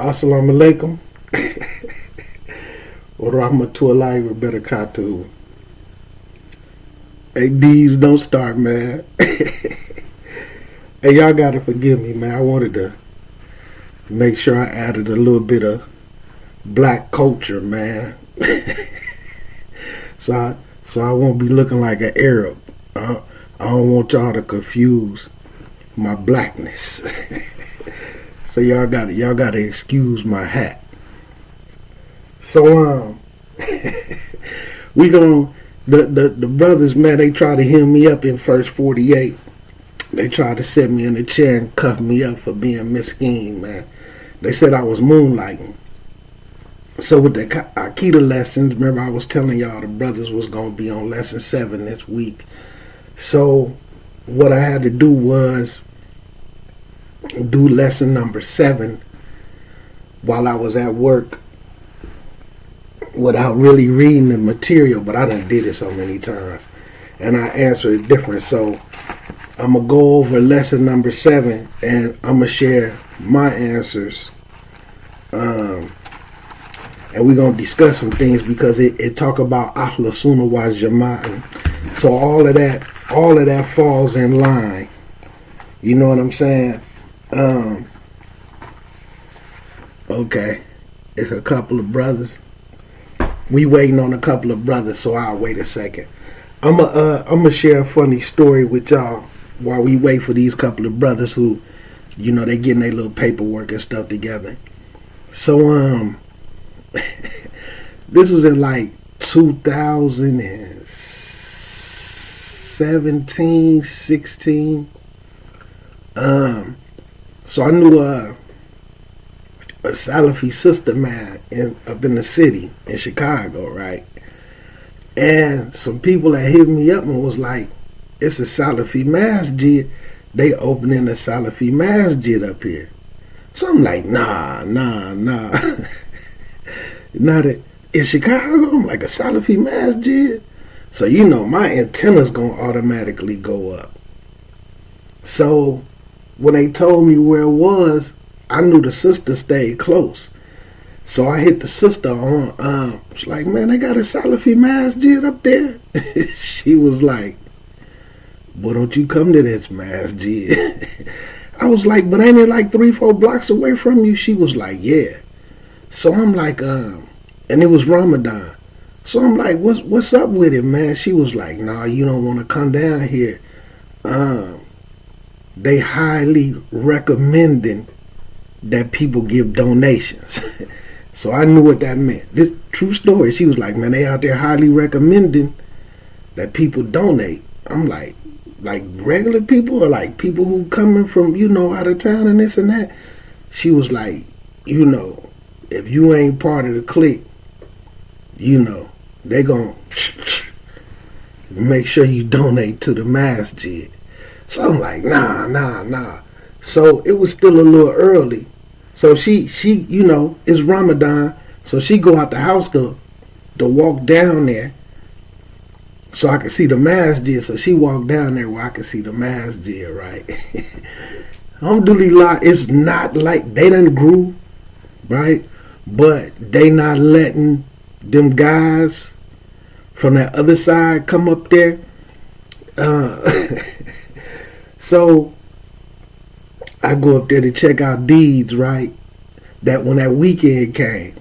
Assalamu alaikum. Wa rahmatullahi wa barakatuh. Hey, D's, don't start, man. Hey, y'all gotta forgive me, man. I wanted to make sure I added a little bit of black culture, man. so I won't be looking like an Arab. I don't want y'all to confuse my blackness. So y'all gotta excuse my hat. So we gon' the brothers, man, they try to hem me up in First 48. They tried to set me in a chair and cuff me up for being miskeen, man. They said I was moonlighting. So with the Aqeedah lessons, remember I was telling y'all the brothers was going to be on lesson 7 this week. So what I had to do was do lesson number 7 while I was at work without really reading the material, but I done did it so many times. And I answered it different. So I'm going to go over lesson number 7 and I'm going to share my answers. And we're going to discuss some things because it talk about Ahl Sunnah wa Jama'ah. So all of that falls in line. You know what I'm saying? Okay. It's a couple of brothers. We waiting on a couple of brothers, so I'll wait a second. I'm gonna share a funny story with y'all while we wait for these couple of brothers who, you know, they getting their little paperwork and stuff together. So this was in like 2017, 16. So I knew a Salafi sister, man, up in the city in Chicago, right? And some people that hit me up and was like, it's a Salafi masjid. They opening a Salafi masjid up here. So I'm like, nah. Not in Chicago, I'm like, a Salafi masjid? So, you know, my antenna's going to automatically go up. So when they told me where it was, I knew the sister stayed close. So I hit the sister on, she's like, man, they got a Salafi masjid up there. She was like, well, don't you come to this masjid? I was like, but ain't it like 3-4 blocks away from you? She was like, yeah. So I'm like, and it was Ramadan. So I'm like, what's up with it, man? She was like, nah, you don't want to come down here. They highly recommending that people give donations. So I knew what that meant. This true story. She was like, man, they out there highly recommending that people donate. I'm like regular people or like people who coming from, you know, out of town and this and that? She was like, you know, if you ain't part of the clique, you know, they gonna make sure you donate to the masjid. So I'm like, nah. So it was still a little early. So she, you know, it's Ramadan. So she go out the house to walk down there so I could see the masjid. So she walked down there where I could see the masjid, right? Alhamdulillah, it's not like they done grew, right? But they not letting them guys from that other side come up there. So I go up there to check out Deeds, right? That when that weekend came.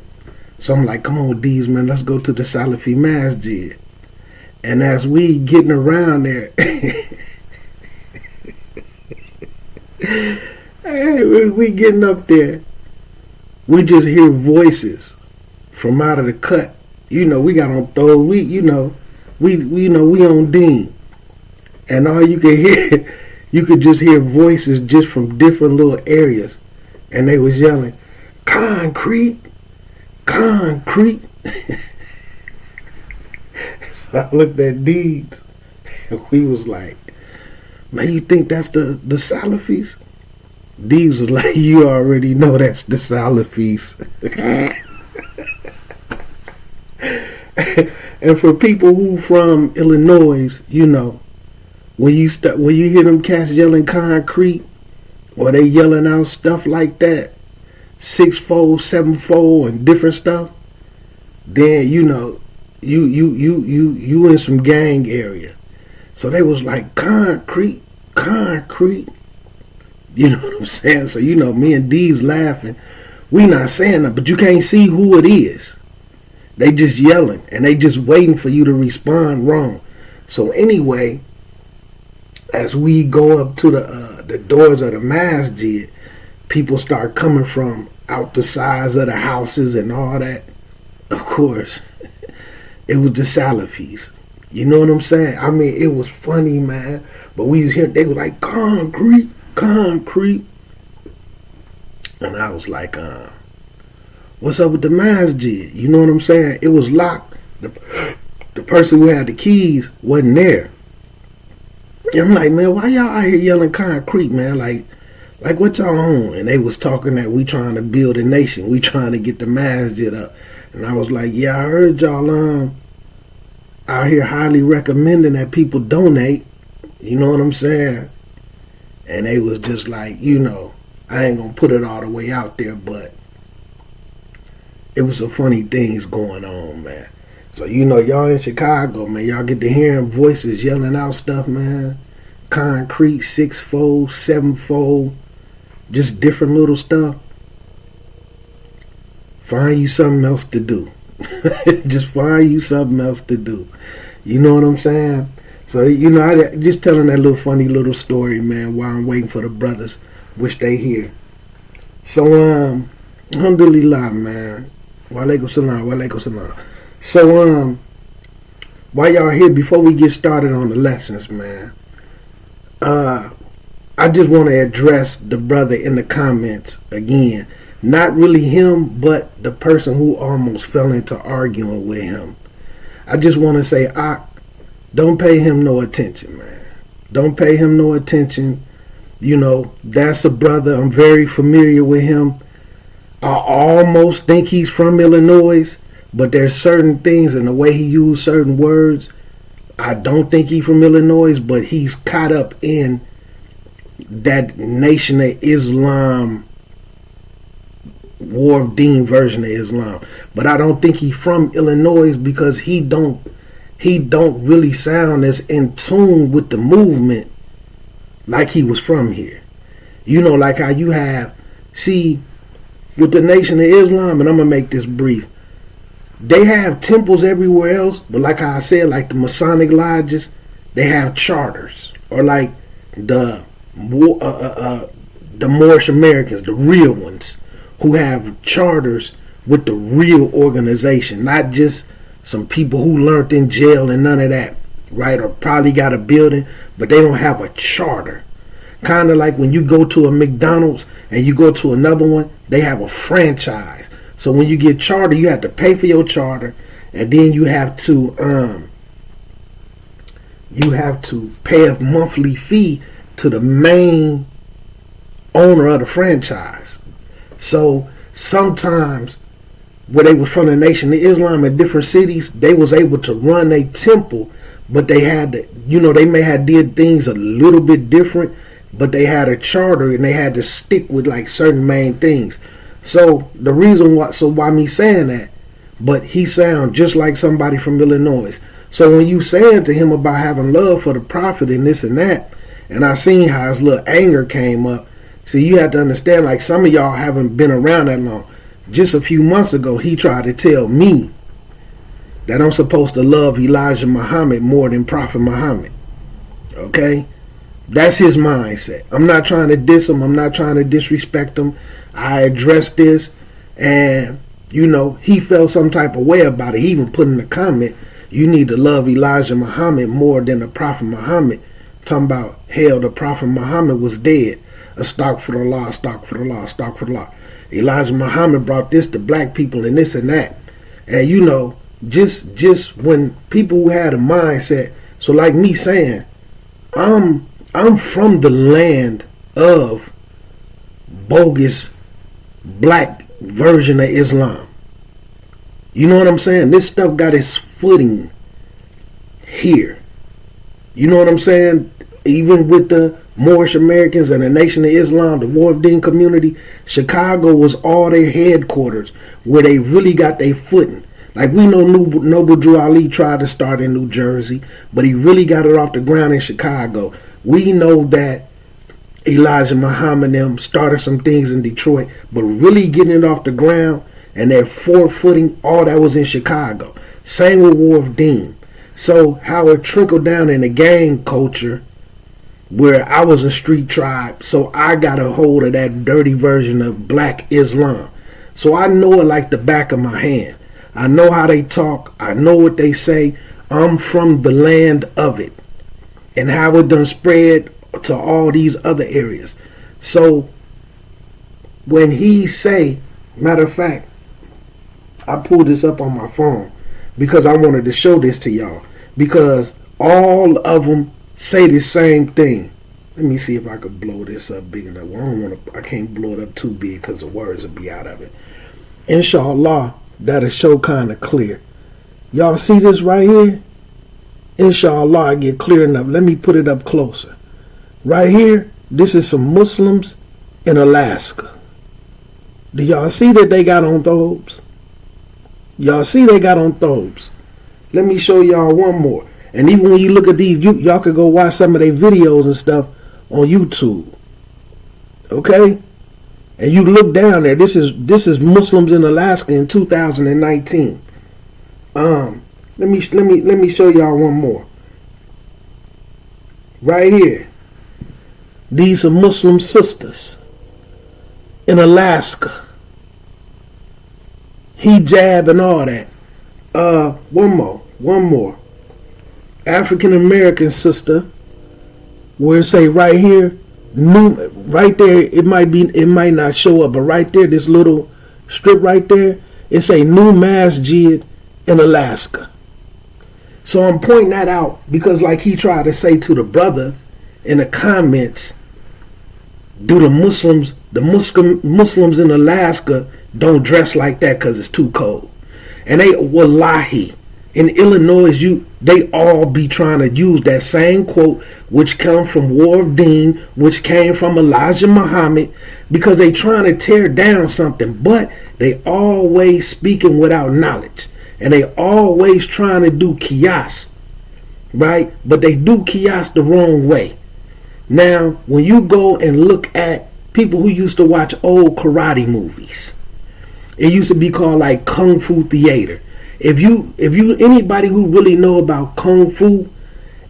So I'm like, come on, Deeds, man, let's go to the Salafi masjid. And as we getting around there, we getting up there, we just hear voices from out of the cut. You know, we got on throw. We on Dean. And all you can hear, you could just hear voices just from different little areas. And they was yelling, concrete. So I looked at Deeds and we was like, man, you think that's the Salafis? Deeds was like, you already know that's the Salafis. And for people who from Illinois, you know, when you hear them cats yelling concrete or they yelling out stuff like that, sixfold, sevenfold, and different stuff, then you in some gang area. So they was like concrete. You know what I'm saying? So me and D's laughing. We not saying that, but you can't see who it is. They just yelling and they just waiting for you to respond wrong. So anyway, as we go up to the doors of the masjid, people start coming from out the sides of the houses and all that. Of course, it was the Salafis. You know what I'm saying? I mean, it was funny, man. But we was hearing, they were like, concrete. And I was like, what's up with the masjid? You know what I'm saying? It was locked. The person who had the keys wasn't there. And I'm like, man, why y'all out here yelling concrete, man? Like what y'all on? And they was talking that we trying to build a nation. We trying to get the masjid up. And I was like, yeah, I heard y'all out here highly recommending that people donate. You know what I'm saying? And they was just like, I ain't gonna put it all the way out there, but it was some funny things going on, man. So y'all in Chicago, man, y'all get to hearing voices yelling out stuff, man. Concrete, sixfold, sevenfold, just different little stuff. Find you something else to do. Just find you something else to do. You know what I'm saying? So, I just telling that little funny little story, man, while I'm waiting for the brothers, which they here. So, alhamdulillah, man. Wa alaikum salam. So, while y'all here, before we get started on the lessons, man, I just want to address the brother in the comments again. Not really him, but the person who almost fell into arguing with him. I just want to say, don't pay him no attention, man. Don't pay him no attention. That's a brother. I'm very familiar with him. I almost think he's from Illinois, but there's certain things and the way he used certain words. I don't think he's from Illinois, but he's caught up in that Nation of Islam, War of Deen version of Islam. But I don't think he's from Illinois because he don't really sound as in tune with the movement like he was from here. Like how you have, see, with the Nation of Islam, and I'm going to make this brief, they have temples everywhere else, but like how I said, like the Masonic lodges, they have charters. Or like the Moorish Americans, the real ones, who have charters with the real organization, not just some people who learned in jail and none of that, right? Or probably got a building, but they don't have a charter. Kind of like when you go to a McDonald's and you go to another one, they have a franchise. So when you get charter, you have to pay for your charter, and then you have to pay a monthly fee to the main owner of the franchise. So sometimes where they was from the Nation of Islam in different cities, they was able to run a temple, but they had to, they may have did things a little bit different, but they had a charter and they had to stick with like certain main things. So the reason why me saying that, but he sound just like somebody from Illinois. So when you saying to him about having love for the Prophet and this and that, and I seen how his little anger came up. See, you have to understand, like some of y'all haven't been around that long. Just a few months ago, he tried to tell me that I'm supposed to love Elijah Muhammad more than Prophet Muhammad. Okay? That's his mindset. I'm not trying to diss him. I'm not trying to disrespect him. I addressed this, and, he felt some type of way about it. He even put in the comment, you need to love Elijah Muhammad more than the Prophet Muhammad. Talking about, hell, the Prophet Muhammad was dead. Astaghfirullah. Elijah Muhammad brought this to black people and this and that. And just when people who had a mindset, so like me saying, I'm from the land of bogus black version of Islam. You know what I'm saying? This stuff got its footing here. You know what I'm saying? Even with the Moorish Americans and the Nation of Islam, the War of Deen community, Chicago was all their headquarters where they really got their footing. Like we know Noble Drew Ali tried to start in New Jersey, but he really got it off the ground in Chicago. We know that Elijah Muhammad them started some things in Detroit, but really getting it off the ground and their forefooting, all that was in Chicago. Same with War of Deen. So how it trickled down in the gang culture, where I was a street tribe, so I got a hold of that dirty version of black Islam. So I know it like the back of my hand. I know how they talk. I know what they say. I'm from the land of it. And how it done spread to all these other areas. So when he say, matter of fact, I pulled this up on my phone because I wanted to show this to y'all. Because all of them say the same thing. Let me see if I could blow this up big enough. Well, I can't blow it up too big because the words will be out of it. Inshallah, that'll show kind of clear. Y'all see this right here? Inshallah, I get clear enough. Let me put it up closer. Right here, this is some Muslims in Alaska. Do y'all see that they got on thobes? Y'all see they got on thobes. Let me show y'all one more. And even when you look at these, y'all could go watch some of their videos and stuff on YouTube. Okay? And you look down there. This is Muslims in Alaska in 2019. Let me show y'all one more. Right here. These are Muslim sisters in Alaska. Hijab and all that. One more. African American sister, where it say right here, new, right there, it might not show up, but right there, this little strip right there, it say new masjid in Alaska. So I'm pointing that out because, like he tried to say to the brother in the comments, do the Muslims in Alaska don't dress like that because it's too cold? And they, wallahi, in Illinois, they all be trying to use that same quote, which come from War of Deen, which came from Elijah Muhammad, because they trying to tear down something, but they always speaking without knowledge, and they always trying to do qiyas, right? But they do qiyas the wrong way. Now, when you go and look at people who used to watch old karate movies, it used to be called like Kung Fu theater. If you anybody who really know about Kung Fu,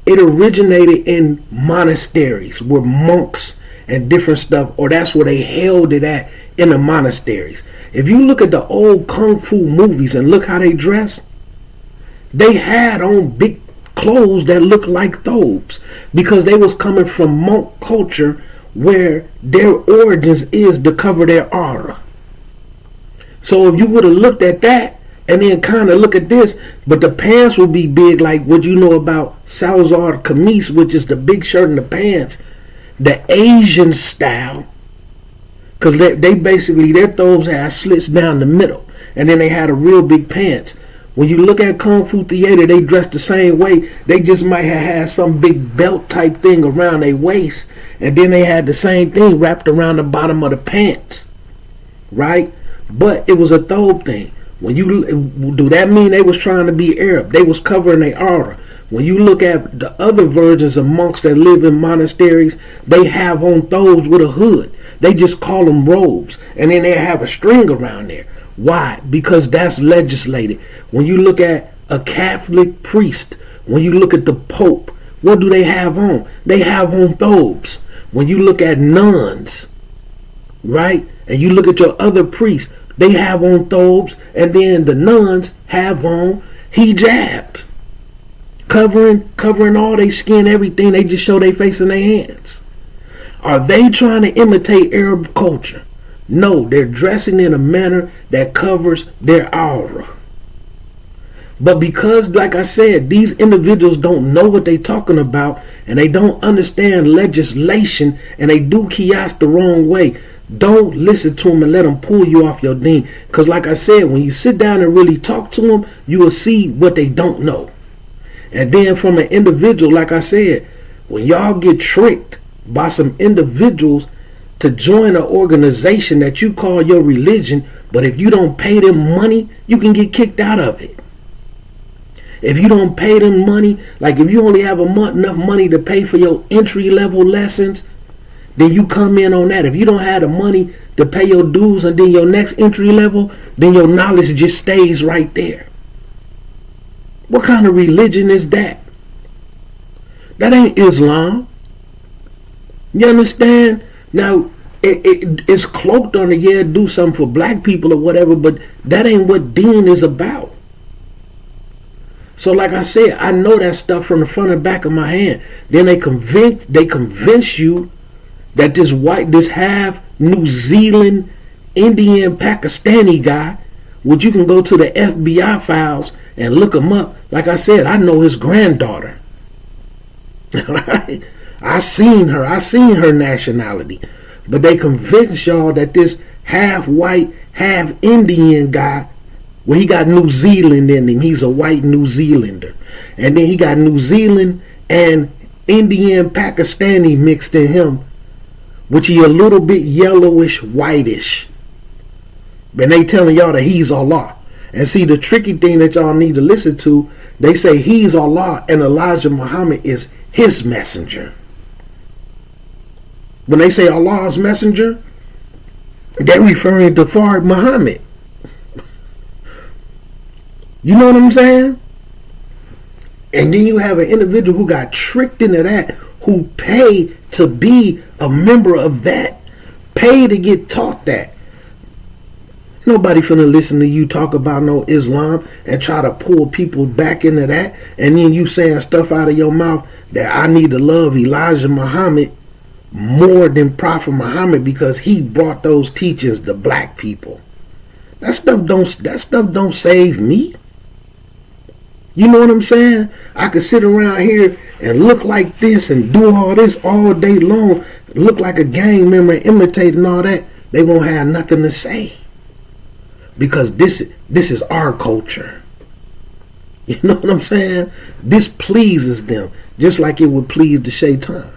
it originated in monasteries where monks and different stuff, or that's where they held it at, in the monasteries. If you look at the old Kung Fu movies and look how they dress, they had on big clothes that looked like thobes because they was coming from monk culture where their origins is to cover their aura. So if you would have looked at that and then kind of look at this, but the pants will be big like what you know about Salazar Kameez, which is the big shirt and the pants, the Asian style, because they basically, their thobes had slits down the middle, and then they had a real big pants. When you look at Kung Fu theater, they dress the same way. They just might have had some big belt type thing around their waist, and then they had the same thing wrapped around the bottom of the pants, right? But it was a thobe thing. When you do that mean they was trying to be Arab? They was covering their aura. When you look at the other versions of monks that live in monasteries, they have on thobes with a hood. They just call them robes, and then they have a string around there. Why? Because that's legislated. When you look at a Catholic priest, when you look at the Pope, what do they have on? They have on thobes. When you look at nuns, right, and you look at your other priests, they have on thobes, and then the nuns have on hijab, covering all their skin, everything. They just show their face and their hands. Are they trying to imitate Arab culture? No, they're dressing in a manner that covers their aura. But because, like I said, these individuals don't know what they're talking about, and they don't understand legislation, and they do qiyas the wrong way, don't listen to them and let them pull you off your deen. Because like I said, when you sit down and really talk to them, you will see what they don't know. And then from an individual, like I said, when y'all get tricked by some individuals to join an organization that you call your religion, but if you don't pay them money, you can get kicked out of it. If you don't pay them money, like if you only have enough money to pay for your entry level lessons, then you come in on that. If you don't have the money to pay your dues and then your next entry level, then your knowledge just stays right there. What kind of religion is that? That ain't Islam. You understand? Now, it's cloaked on it, do something for black people or whatever, but that ain't what deen is about. So like I said, I know that stuff from the front and back of my hand. Then they convince you that this half New Zealand, Indian, Pakistani guy, which you can go to the FBI files and look him up. Like I said, I know his granddaughter. I seen her nationality. But they convince y'all that this half white, half Indian guy, well, he got New Zealand in him. He's a white New Zealander. And then he got New Zealand and Indian Pakistani mixed in him, which he a little bit yellowish, whitish. And they telling y'all that he's Allah. And see, the tricky thing that y'all need to listen to, they say he's Allah and Elijah Muhammad is his messenger. When they say Allah's messenger, they're referring to Fard Muhammad. You know what I'm saying? And then you have an individual who got tricked into that, who paid to be a member of that, pay to get taught that. Nobody finna listen to you talk about no Islam and try to pull people back into that, and then you saying stuff out of your mouth that I need to love Elijah Muhammad more than Prophet Muhammad because he brought those teachings to black people. That stuff don't save me. You know what I'm saying? I could sit around here and look like this and do all this all day long, look like a gang member, imitating all that. They won't have nothing to say. Because this is our culture. You know what I'm saying? This pleases them, just like it would please the shaitan.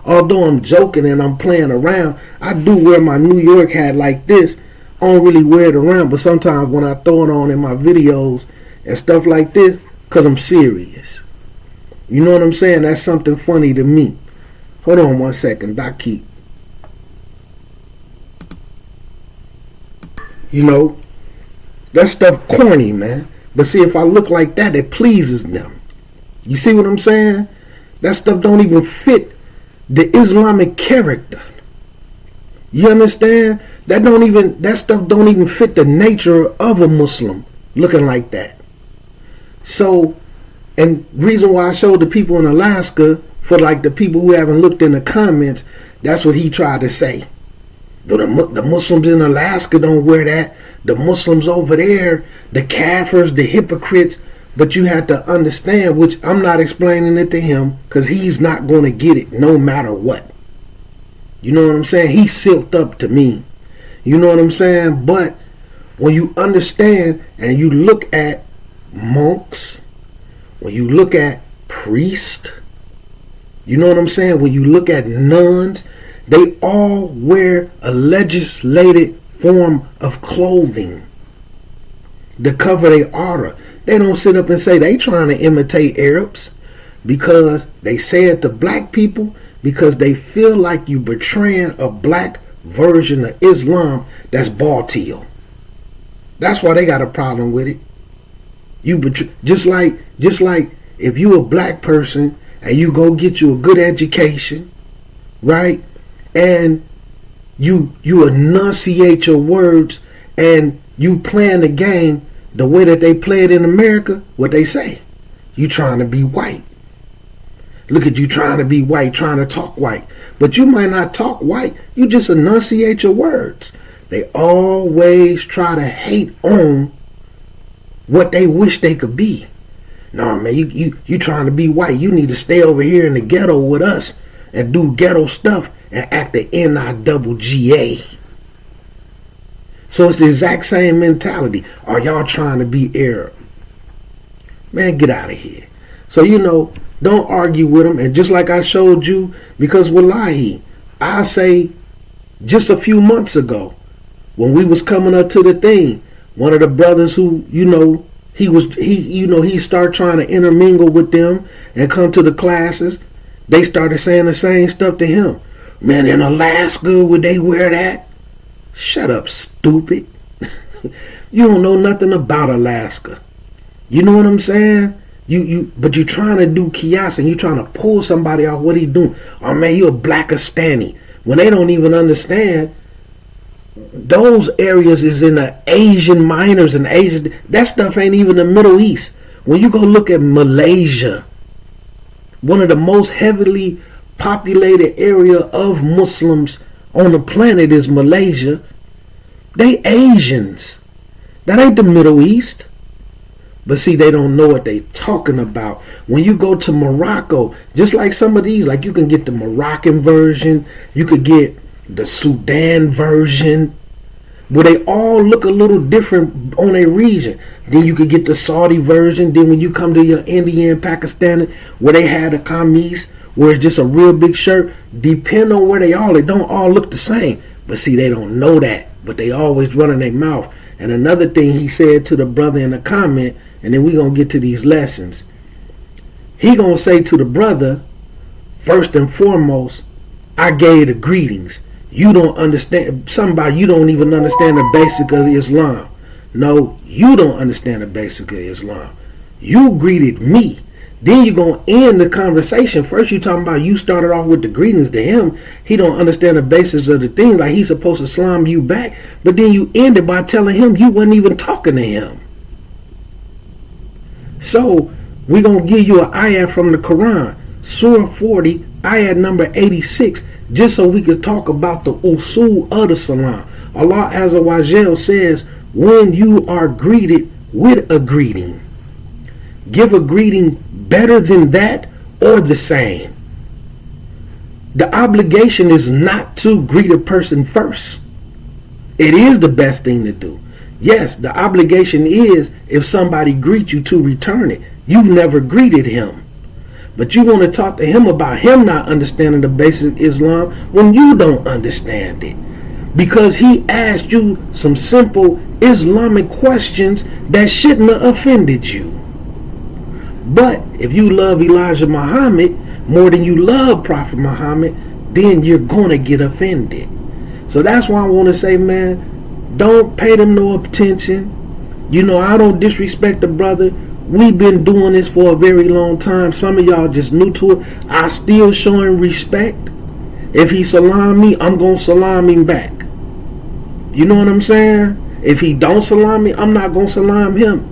Although I'm joking and I'm playing around, I do wear my New York hat like this. I don't really wear it around, but sometimes when I throw it on in my videos and stuff like this, because I'm serious. You know what I'm saying? That's something funny to me. Hold on one second, Doc Keep. You know, that stuff corny, man. But see, if I look like that, it pleases them. You see what I'm saying? That stuff don't even fit the Islamic character. You understand? That stuff don't even fit the nature of a Muslim looking like that. So, and reason why I showed the people in Alaska, for like the people who haven't looked in the comments, that's what he tried to say. The Muslims in Alaska don't wear that. The Muslims over there, the kafirs, the hypocrites. But you have to understand, which I'm not explaining it to him because he's not going to get it no matter what. You know what I'm saying? He's silked up to me. You know what I'm saying? But when you understand and you look at monks, when you look at priests, you know what I'm saying? When you look at nuns, they all wear a legislated form of clothing to cover their aura. They don't sit up and say they trying to imitate Arabs because they say it to black people because they feel like you betraying a black version of Islam that's Batil. That's why they got a problem with it. You just like if you a black person and you go get you a good education, right? And you enunciate your words and you playing the game the way that they play it in America, what they say, you trying to be white. Look at you trying to be white, trying to talk white. But you might not talk white, you just enunciate your words. They always try to hate on what they wish they could be. No, man, you trying to be white. You need to stay over here in the ghetto with us and do ghetto stuff and act the NIGGA. So it's the exact same mentality. Are y'all trying to be Arab? Man, get out of here. So, you know, Don't argue with them. And just like I showed you, because wallahi, I say just a few months ago, when we was coming up to the thing, one of the brothers who, he started trying to intermingle with them and come to the classes. They started saying the same stuff to him. Man, in Alaska, would they wear that? Shut up, stupid. You don't know nothing about Alaska. You know what I'm saying? But you're trying to do kias and you're trying to pull somebody out. What he doing? Oh man, you a Blackistani. When they don't even understand, those areas is in the Asian minors and Asian. That stuff ain't even the Middle East. When you go look at Malaysia, one of the most heavily populated area of Muslims on the planet is Malaysia. They Asians. That ain't the Middle East. But see, they don't know what they talking about. When you go to Morocco, just like some of these, like you can get the Moroccan version, you could get the Sudan version, where they all look a little different on a region. Then you could get the Saudi version. Then when you come to your Indian, Pakistani, where they had a kameez, where it's just a real big shirt, depend on where they don't all look the same. But see, they don't know that, but they always run in their mouth. And another thing he said to the brother in the comment, and then we're going to get to these lessons. He going to say to the brother, first and foremost, I gave the greetings. You don't understand. Somebody, you don't even understand the basic of Islam. No, you don't understand the basic of Islam. You greeted me. Then you're going to end the conversation. First you talking about you started off with the greetings to him. He don't understand the basics of the thing. Like he's supposed to slam you back. But then you ended by telling him you wasn't even talking to him. So we're going to give you an ayat from the Quran. Surah 40, ayat number 86. Just so we could talk about the usul of the salam. Allah Azza wa Jal says, when you are greeted with a greeting, give a greeting better than that or the same. The obligation is not to greet a person first. It is the best thing to do. Yes, the obligation is if somebody greets you to return it. You've never greeted him. But you want to talk to him about him not understanding the basic Islam when you don't understand it. Because he asked you some simple Islamic questions that shouldn't have offended you. But if you love Elijah Muhammad more than you love Prophet Muhammad, then you're going to get offended. So that's why I want to say, man, don't pay them no attention. You know, I don't disrespect the brother. We've been doing this for a very long time. Some of y'all just new to it. I still show him respect. If he salam me, I'm going to salam him back. You know what I'm saying? If he don't salam me, I'm not going to salam him.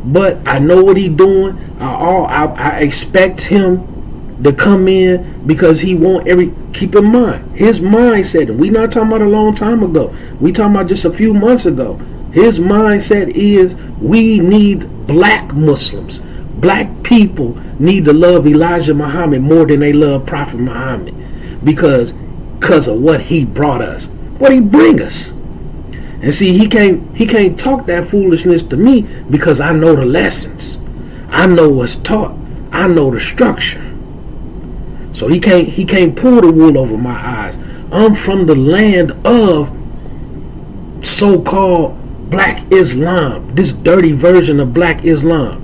But I know what he doing. I expect him to come in because he want keep in mind, his mindset, and we not talking about a long time ago. We talking about just a few months ago. His mindset is we need black Muslims. Black people need to love Elijah Muhammad more than they love Prophet Muhammad because of what he brought us, what he bring us. And see, he can't talk that foolishness to me because I know the lessons. I know what's taught. I know the structure. So he can't pull the wool over my eyes. I'm from the land of so-called Black Islam, this dirty version of Black Islam.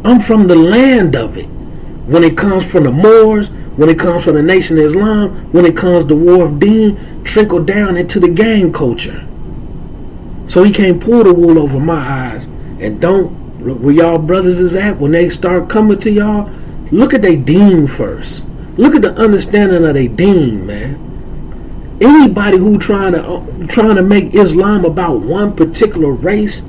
I'm from the land of it. When it comes from the Moors, when it comes from the Nation of Islam, when it comes to War of Deen, trickle down into the gang culture. So he can't pull the wool over my eyes. And don't, where y'all brothers is at, when they start coming to y'all, look at their deen first. Look at the understanding of their deen, man. Anybody who trying to make Islam about one particular race,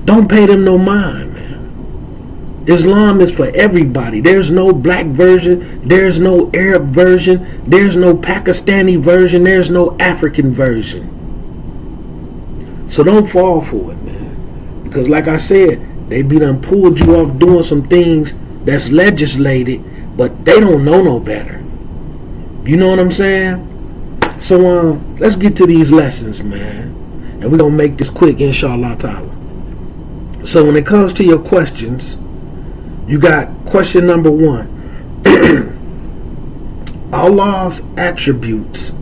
don't pay them no mind, man. Islam is for everybody. There's no black version. There's no Arab version. There's no Pakistani version. There's no African version. So don't fall for it, man. Because like I said, they be done pulled you off doing some things that's legislated, but they don't know no better. You know what I'm saying? So let's get to these lessons, man. And we're going to make this quick, inshallah ta'ala. So when it comes to your questions, You got question number 1. Allah's attributes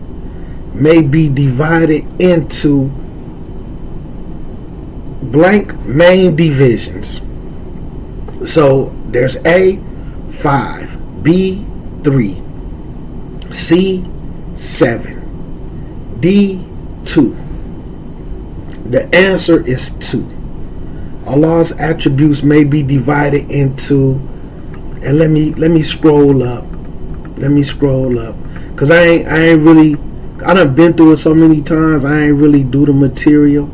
may be divided into blank main divisions. So there's A, 5, B, 3, C, 7, D, 2. The answer is 2. Allah's attributes may be divided into, and let me scroll up. Cause I ain't really, I done been through it so many times. I ain't really do the material,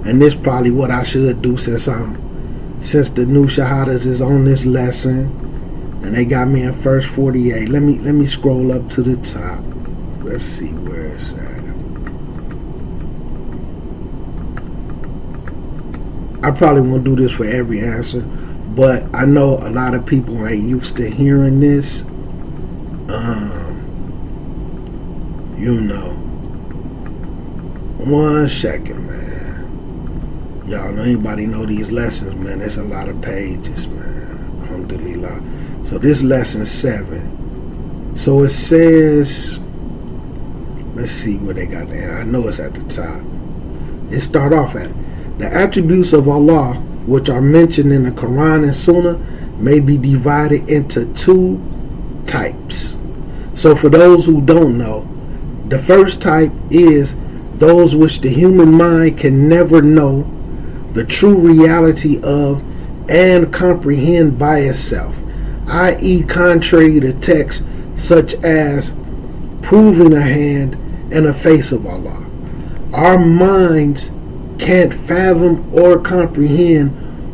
and this probably what I should do since the new shahadas is on this lesson, and they got me in first 48. Let me scroll up to the top. Let's see where it's at. I probably won't do this for every answer, but I know a lot of people ain't used to hearing this. One second, man. Y'all know anybody know these lessons, man? There's a lot of pages, man. Alhamdulillah. So this lesson 7. So it says, let's see where they got there. I know it's at the top. It start off at the attributes of Allah, which are mentioned in the Quran and Sunnah, may be divided into 2 types. So for those who don't know, the first type is those which the human mind can never know the true reality of and comprehend by itself, i.e. contrary to texts such as proving a hand and a face of Allah. Our minds can't fathom or comprehend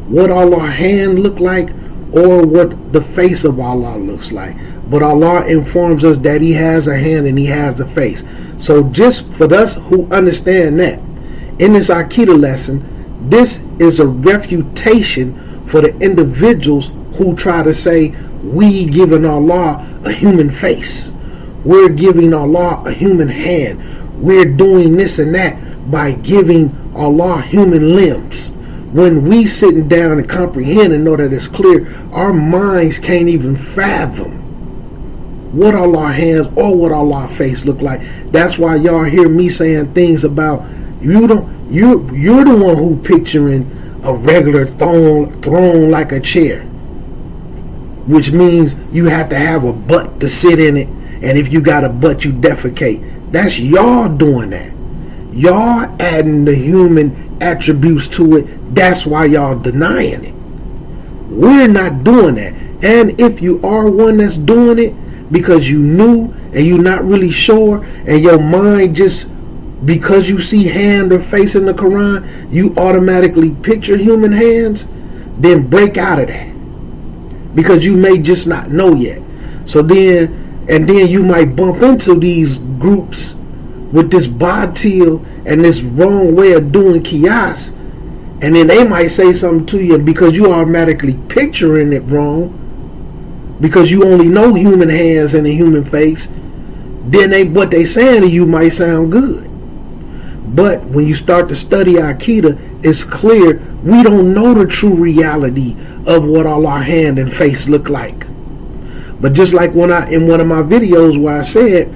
what Allah's hand look like or what the face of Allah looks like. But Allah informs us that He has a hand and He has a face. So just for us who understand that, in this Aqeedah lesson, this is a refutation for the individuals who try to say we giving Allah a human face. We're giving Allah a human hand. We're doing this and that by giving Allah human limbs. When we sitting down and comprehend and know that it's clear, our minds can't even fathom what Allah hands or what Allah face look like. That's why y'all hear me saying things about you're the one who picturing a regular throne like a chair, which means you have to have a butt to sit in it, and if you got a butt you defecate. That's y'all doing that. Y'all adding the human attributes to it. That's why y'all denying it. We're not doing that. And if you are one that's doing it because you knew and you're not really sure, and your mind just, because you see hand or face in the Quran, you automatically picture human hands, then break out of that, because you may just not know yet. So then you might bump into these groups with this batil and this wrong way of doing qiyas, and then they might say something to you because you automatically picturing it wrong, because you only know human hands and a human face. Then what they saying to you might sound good, but when you start to study Aqeedah, it's clear we don't know the true reality of what Allah hand and face look like. But just like in one of my videos where I said,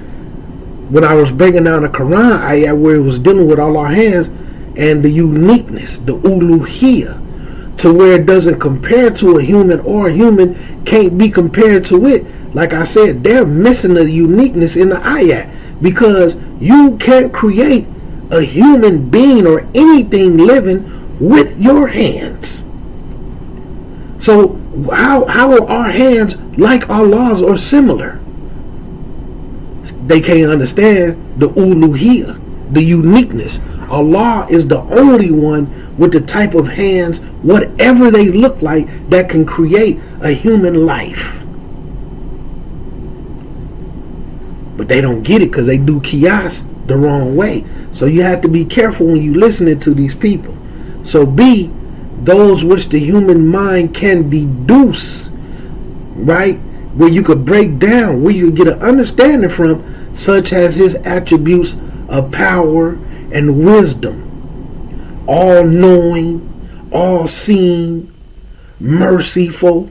when I was breaking down the Quran ayat where it was dealing with Allah hands and the uniqueness, the uluhiyah, to where it doesn't compare to a human, or a human can't be compared to it. Like I said, they're missing the uniqueness in the ayat, because you can't create a human being or anything living with your hands. So how are our hands like Allah's or similar? They can't understand the uluhiyah, the uniqueness. Allah is the only one with the type of hands, whatever they look like, that can create a human life. But they don't get it because they do qiyas the wrong way. So you have to be careful when you listening to these people. So B, those which the human mind can deduce, right? Where you could break down, where you could get an understanding from, such as His attributes of power and wisdom, all knowing, all seeing, merciful,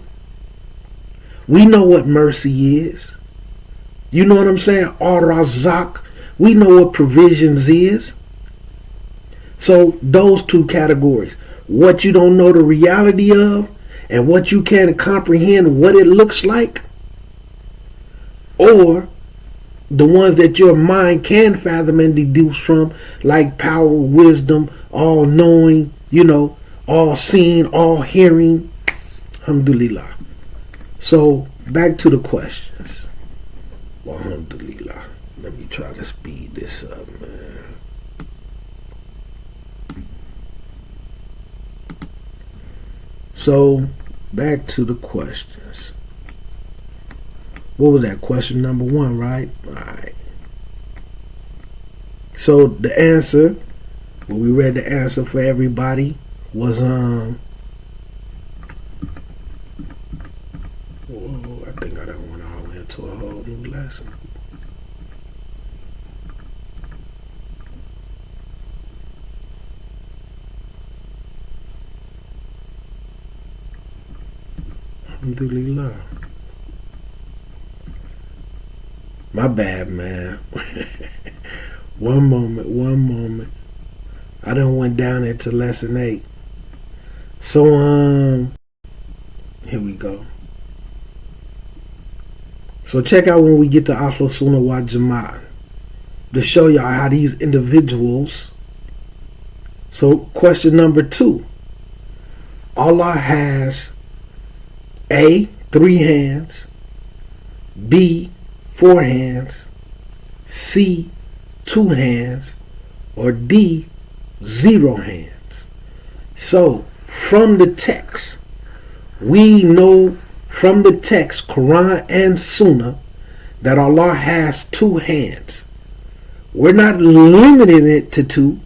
We know what mercy is. You know what I'm saying? Ar-Razak. We know what provisions is. So those two categories. What you don't know the reality of and what you can't comprehend what it looks like. Or the ones that your mind can fathom and deduce from, like power, wisdom, all knowing, all seeing, all hearing. Alhamdulillah. So back to the questions. Alhamdulillah. Let me try to speed this up, man. So back to the questions. What was that? Question number 1, right? All right. So the answer, when we read the answer for everybody, was whoa, I think I done went all the way into a whole new lesson. Alhamdulillah. My bad, man. One moment. I done went down into lesson 8. So, here we go. So check out when we get to Ahl Sunnah wal Jama'ah to show y'all how these individuals. So question number 2. Allah has A, 3 hands, B, 4 hands, C, 2 hands, or D, 0 hands. So from the text, we know from the text, Quran and Sunnah, that Allah has 2 hands. We're not limiting it to 2.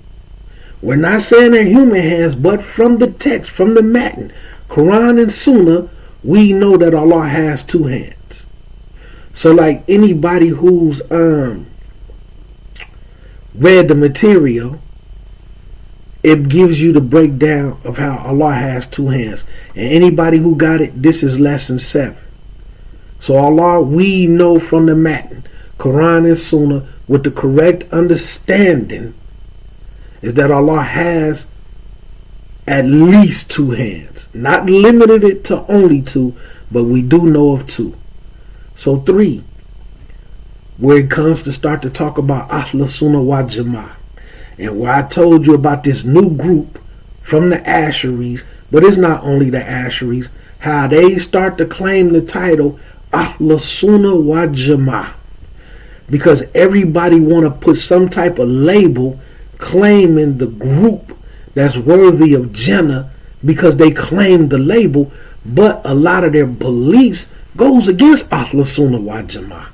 We're not saying they're human hands, but from the text, from the Matan, Quran and Sunnah, we know that Allah has 2 hands. So like anybody who's read the material, it gives you the breakdown of how Allah has 2 hands. And anybody who got it, this is lesson 7. So Allah, we know from the Matan, Quran and Sunnah, with the correct understanding, is that Allah has at least 2 hands. Not limited it to only 2, but we do know of 2. So 3, where it comes to start to talk about Ahl Sunnah wal Jama'ah, and where I told you about this new group from the Asharis, but it's not only the Asharis, how they start to claim the title Ahl Sunnah wal Jama'ah, because everybody want to put some type of label claiming the group that's worthy of Jannah because they claim the label, but a lot of their beliefs goes against Ahl Sunnah wal Jama'ah.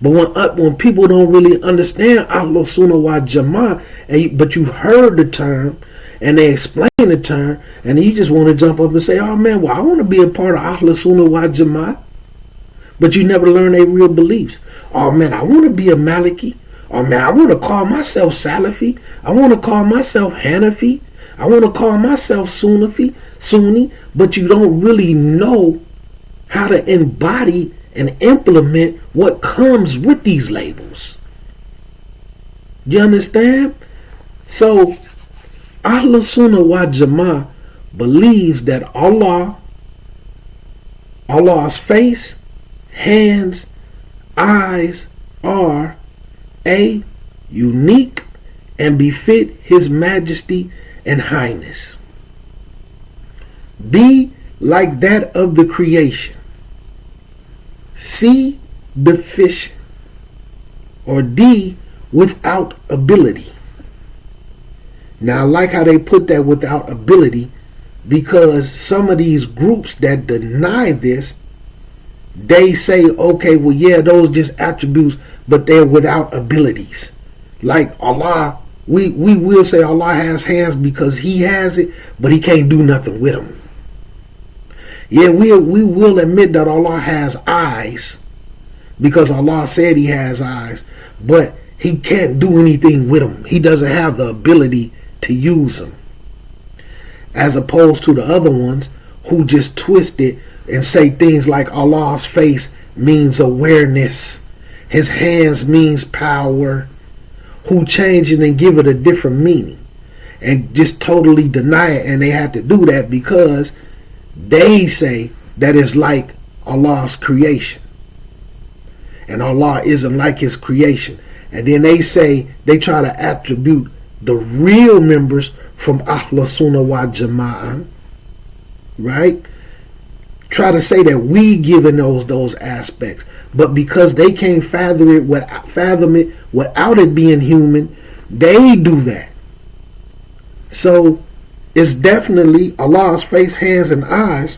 But when people don't really understand Ahl Sunnah wal Jama'ah, but you've heard the term and they explain the term, and you just want to jump up and say, oh man, well I want to be a part of Ahl Sunnah wal Jama'ah, but you never learn their real beliefs. Oh man, I want to be a Maliki. Oh man, I want to call myself Salafi. I want to call myself Hanafi. I want to call myself Sunni, but you don't really know how to embody and implement what comes with these labels. You understand? So Ahl Sunnah wal Jama'ah believes that Allah's face, hands, eyes are A, unique and befit His Majesty and Highness, B, like that of the creation, C, deficient, or D, without ability. Now I like how they put that without ability, because some of these groups that deny this, they say, okay, well yeah, those just attributes, but they're without abilities. Like Allah, we will say Allah has hands because He has it, but He can't do nothing with them. Yeah, we will admit that Allah has eyes because Allah said He has eyes, but He can't do anything with them. He doesn't have the ability to use them. As opposed to the other ones who just twist it and say things like Allah's face means awareness, his hands means power, who change it and give it a different meaning and just totally deny it. And they have to do that because they say that it's like Allah's creation, and Allah isn't like his creation. And then they say, they try to attribute the real members from Ahl Sunnah wal Jama'ah, right? Try to say that we given those aspects, but because they can't fathom it without it being human, they do that. So it's definitely Allah's face, hands, and eyes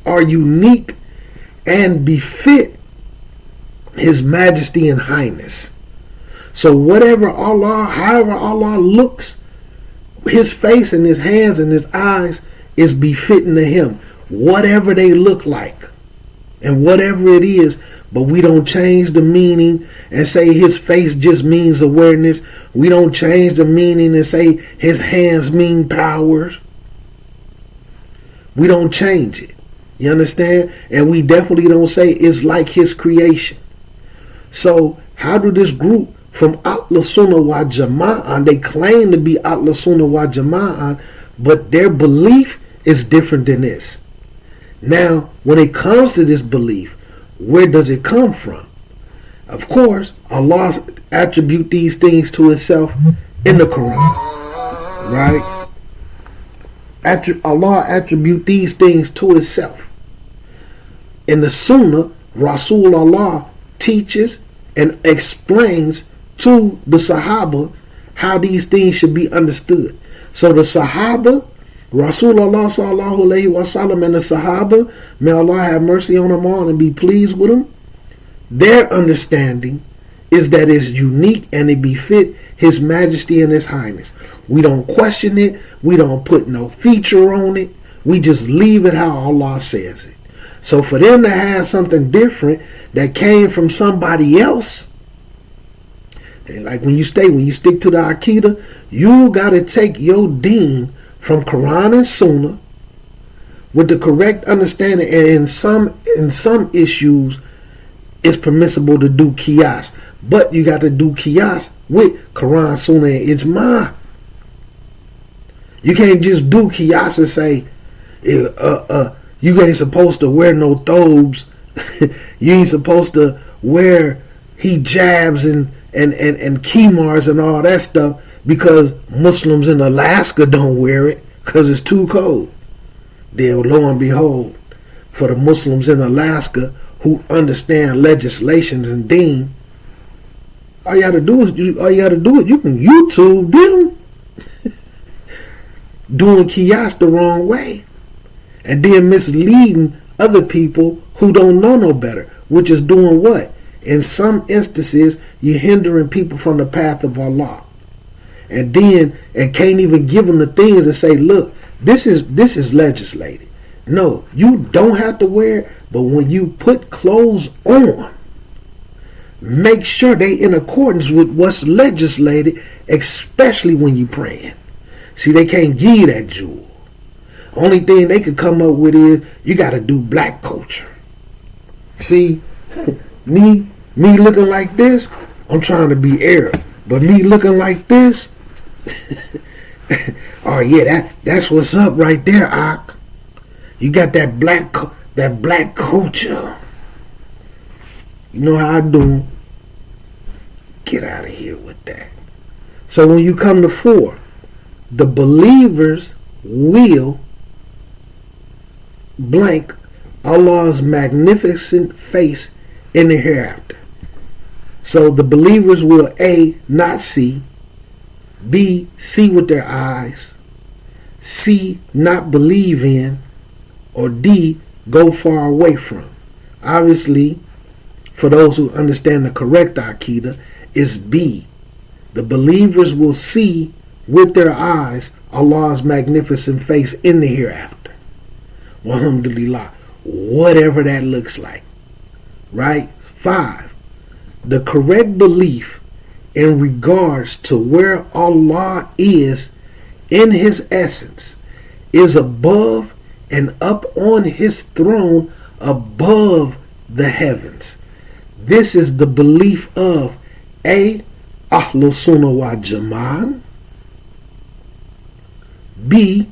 are unique and befit his majesty and highness. So whatever Allah, however Allah looks, his face and his hands and his eyes is befitting to him, whatever they look like and whatever it is. But we don't change the meaning and say his face just means awareness. We don't change the meaning and say his hands mean powers. We don't change it. You understand? And we definitely don't say it's like his creation. So how do this group from Ahl Sunnah wal Jama'ah, they claim to be Ahl Sunnah wal Jama'ah, but their belief is different than this? Now, when it comes to this belief, where does it come from? Of course, Allah attribute these things to himself in the Quran, right? Allah attribute these things to himself. In the Sunnah, Rasul Allah teaches and explains to the Sahaba how these things should be understood. So the Sahaba, Rasulullah sallallahu alayhi wa sallam, and the Sahaba, may Allah have mercy on them all and be pleased with them, their understanding is that it's unique and it befit his majesty and his highness. We don't question it. We don't put no feature on it. We just leave it how Allah says it. So for them to have something different that came from somebody else, and like when you stick to the Aqeedah, you got to take your deen from Quran and Sunnah with the correct understanding. And in some issues, it's permissible to do qiyas, but you got to do qiyas with Quran, Sunnah, and Ijma. You can't just do qiyas and say, you ain't supposed to wear no thobes. You ain't supposed to wear hijabs and khimars and all that stuff because Muslims in Alaska don't wear it because it's too cold. Then lo and behold, for the Muslims in Alaska who understand legislations and deen, all you got to do is you can YouTube them doing qiyas the wrong way, and then misleading other people who don't know no better, which is doing what? In some instances, you're hindering people from the path of Allah, and can't even give them the things and say, look, this is legislated. No, you don't have to wear it, but when you put clothes on, make sure they in accordance with what's legislated, especially when you praying. See, they can't give you that jewel. Only thing they could come up with is you got to do black culture. See, me looking like this, I'm trying to be Arab, but me looking like this, oh yeah, that's what's up right there, Ak. You got that black culture. You know how I do. Get out of here with that. So when you come to 4, the believers will blank Allah's magnificent face in the hereafter. So the believers will A, not see, B, see with their eyes, C, not believe in, or D, go far away from. Obviously, for those who understand the correct Aqeedah, is B. The believers will see with their eyes Allah's magnificent face in the hereafter. Alhamdulillah. Whatever that looks like. Right? 5. The correct belief in regards to where Allah is in his essence is above and up on his throne above the heavens. This is the belief of A. Ahlus Sunnah wal Jama'ah, B.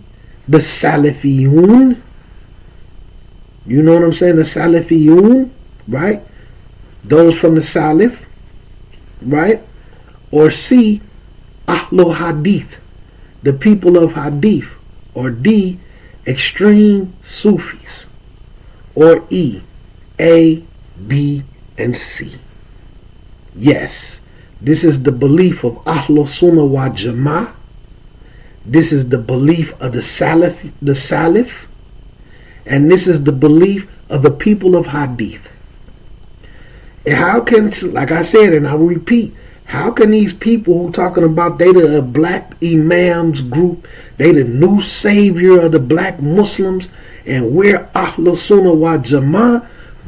the Salafiyun. You know what I'm saying? The Salafiyun, right? Those from the Salaf, right? Or C. Ahlul Hadith, the people of Hadith. Or D. extreme Sufis. Or E. A, B, and C. Yes, this is the belief of Ahlus Sunnah wal Jama'ah. This is the belief of the Salaf, and this is the belief of the people of Hadith. And how can, like I said, and I repeat, how can these people who talking about they the black imams group, they the new savior of the black Muslims, and we're Ahlus Sunnah wal Jama'ah,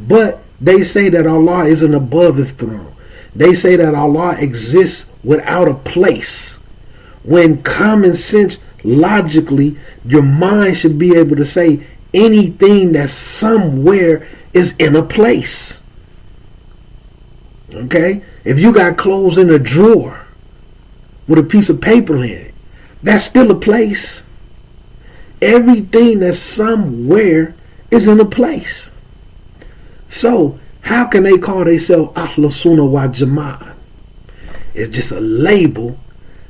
but they say that Allah isn't above his throne. They say that Allah exists without a place. When common sense, logically, your mind should be able to say anything that's somewhere is in a place. Okay? If you got clothes in a drawer with a piece of paper in it, that's still a place. Everything that's somewhere is in a place. So, how can they call themselves Ahlus Sunnah wal Jama'ah? It's just a label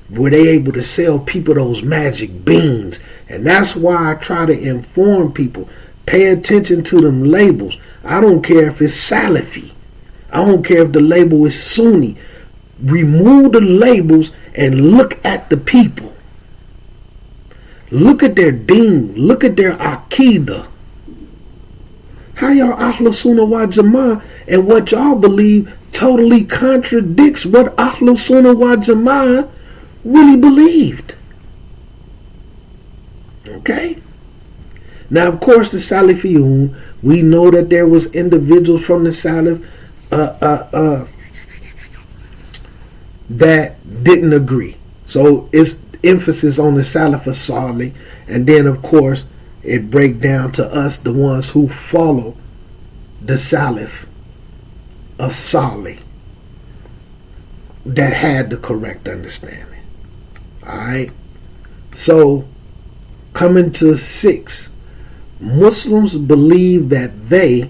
where they able to sell people those magic beans. And that's why I try to inform people. Pay attention to them labels. I don't care if it's Salafi. I don't care if the label is Sunni. Remove the labels and look at the people. Look at their deen. Look at their Aqeedah. How y'all Ahlus Sunnah wal Jama'ah and what y'all believe totally contradicts what Ahlus Sunnah wal Jama'ah really believed. Okay? Now, of course, the Salafiyun, we know that there was individuals from the Salaf that didn't agree. So it's emphasis on the Salaf as-Salih, and then, of course, it break down to us, the ones who follow the Salaf of Salih that had the correct understanding. Alright? So, coming to 6, Muslims believe that they,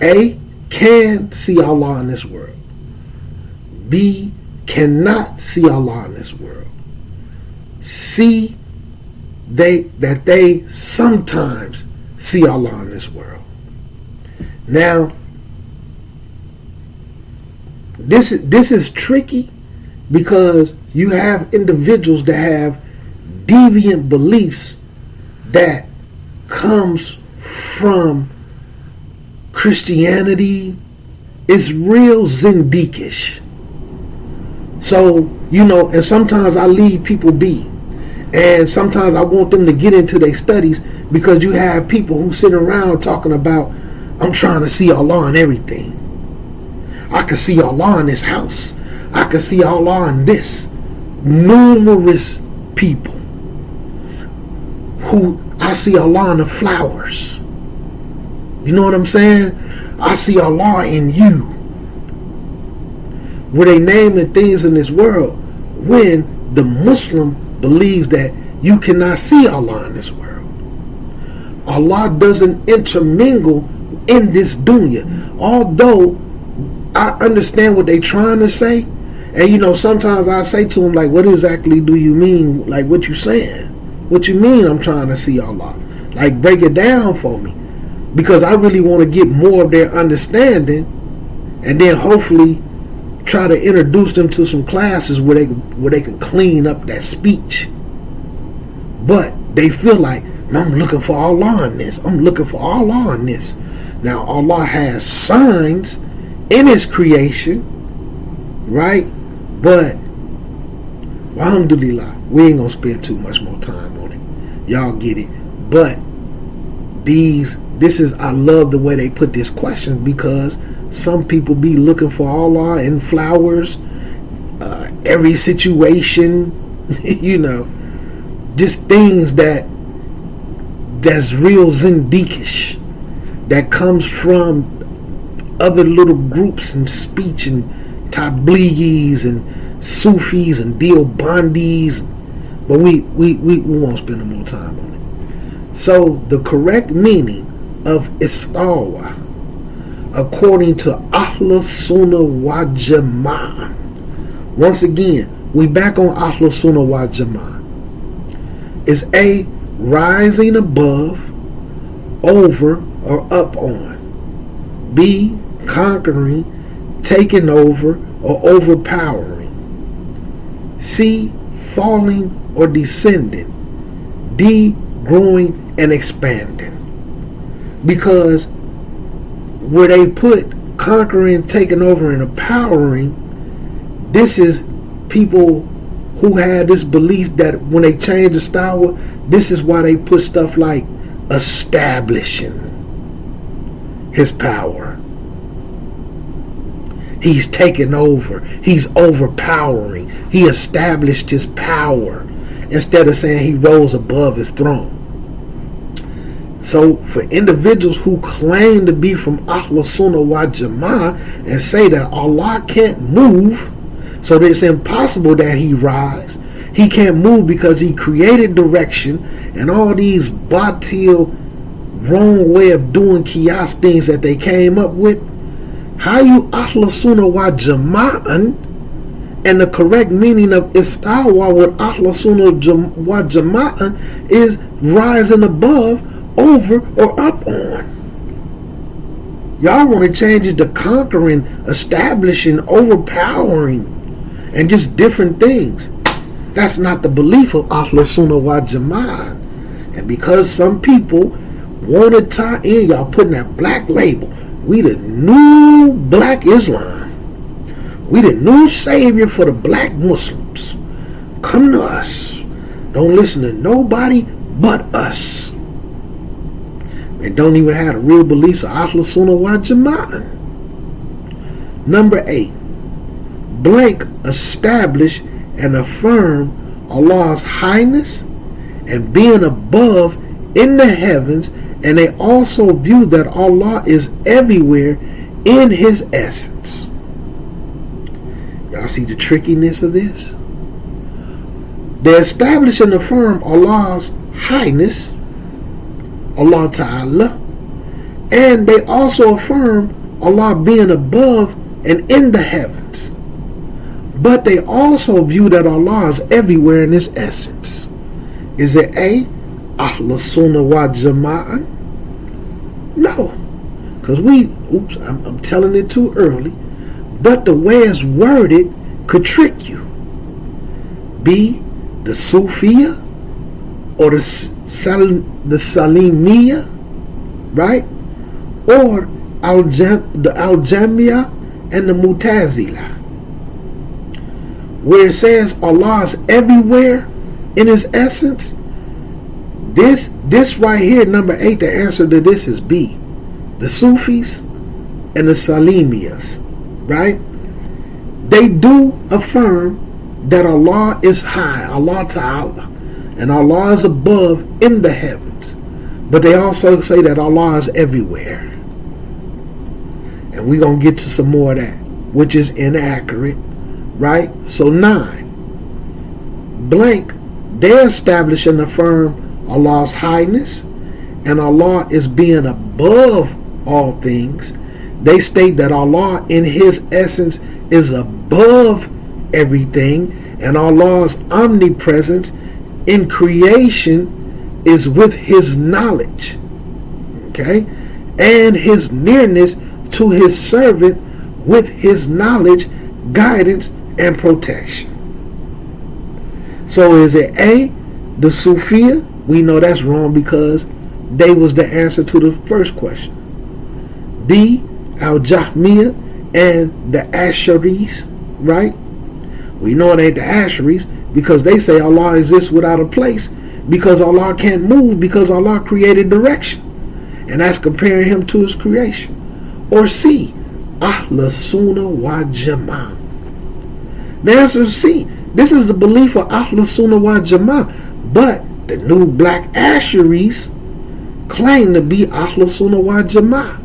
A, can see Allah in this world. B, cannot see Allah in this world. C, that they sometimes see Allah in this world. Now, this is tricky because you have individuals that have deviant beliefs that comes from Christianity. It's real zindikish. So, and sometimes I leave people be. And sometimes I want them to get into their studies because you have people who sit around talking about, I'm trying to see Allah in everything. I can see Allah in this house. I can see Allah in this. Numerous people who I see Allah in the flowers. You know what I'm saying? I see Allah in you. Where they naming things in this world when the Muslim believes that you cannot see Allah in this world. Allah doesn't intermingle in this dunya. Although I understand what they're trying to say, and sometimes I say to them, like, what exactly do you mean? Like, what you saying? What you mean I'm trying to see Allah? Like, break it down for me. Because I really want to get more of their understanding, and then hopefully try to introduce them to some classes where they can clean up that speech. But they feel like, I'm looking for Allah in this. I'm looking for Allah in this. Now, Allah has signs in his creation, right? But alhamdulillah, we ain't gonna spend too much more time on it. Y'all get it. But I love the way they put this question, because some people be looking for Allah in flowers, every situation, just things that that's real Zindikish, that comes from other little groups and speech and Tabligis and Sufis and Deobandis, but we won't spend no more time on it. So the correct meaning of istawa, according to Ahl Sunnah wa Jama'ah. Once again, we back on Ahl Sunnah wa Jama'ah. Is A, rising above, over, or up on. B, conquering, taking over, or overpowering. C, falling or descending. D, growing and expanding. Because where they put conquering, taking over, and empowering, this is people who had this belief that when they change the style, this is why they put stuff like establishing his power. He's taken over. He's overpowering. He established his power instead of saying he rose above his throne. So for individuals who claim to be from Ahl Sunnah wa Jama'ah and say that Allah can't move, so that it's impossible that he rise, he can't move because he created direction, and all these batil, wrong way of doing qiyas things that they came up with, how you Ahl Sunnah wa Jama'ah, and the correct meaning of istawa with Ahl Sunnah wa Jama'ah is rising above, over, or up on. Y'all want to change it to conquering, establishing, overpowering, and just different things. That's not the belief of Ahl Sunnah wa Jama'ah. And because some people want to tie in, y'all putting that black label. We the new black Islam. We the new savior for the black Muslims. Come to us. Don't listen to nobody but us. And don't even have the real beliefs of Ahl Sunnah wa Jama'ah. Number 8. Blank establish and affirm Allah's highness and being above in the heavens, and they also view that Allah is everywhere in his essence. Y'all see the trickiness of this? They establish and affirm Allah's highness, Allah Ta'ala, and they also affirm Allah being above and in the heavens. But they also view that Allah is everywhere in his essence. Is it A, Ahl Sunnah wa Jama'ah? No. Because I'm telling it too early. But the way it's worded could trick you. B, the Sufiya or the Salimiyya, right? Or the Al-Jamiyya and the Mutazila, where it says Allah is everywhere in his essence. This right here, number 8, the answer to this is B, the Sufis and the Salimiyas, right? They do affirm that Allah is high, Allah Ta'ala, and Allah is above in the heavens, but they also say that Allah is everywhere. And we're going to get to some more of that, which is inaccurate, right? So 9, blank, they establish and affirm Allah's highness and Allah is being above all things. They state that Allah in his essence is above everything, and Allah's omnipresence in creation is with his knowledge, okay, and his nearness to his servant with his knowledge, guidance, and protection. So is it A, the Sufiya? We know that's wrong because they was the answer to the first question. B, Al-Jahmiyyah and the Asharis, right? We know it ain't the Asharis because they say Allah exists without a place, because Allah can't move, because Allah created direction, and that's comparing him to his creation. Or C, Ahl Sunnah wa Jama'ah. The answer is C. This is the belief of Ahl Sunnah wa Jama'ah. But the new black Asharis, claim to be Ahlul Sunnah wal Jama'ah.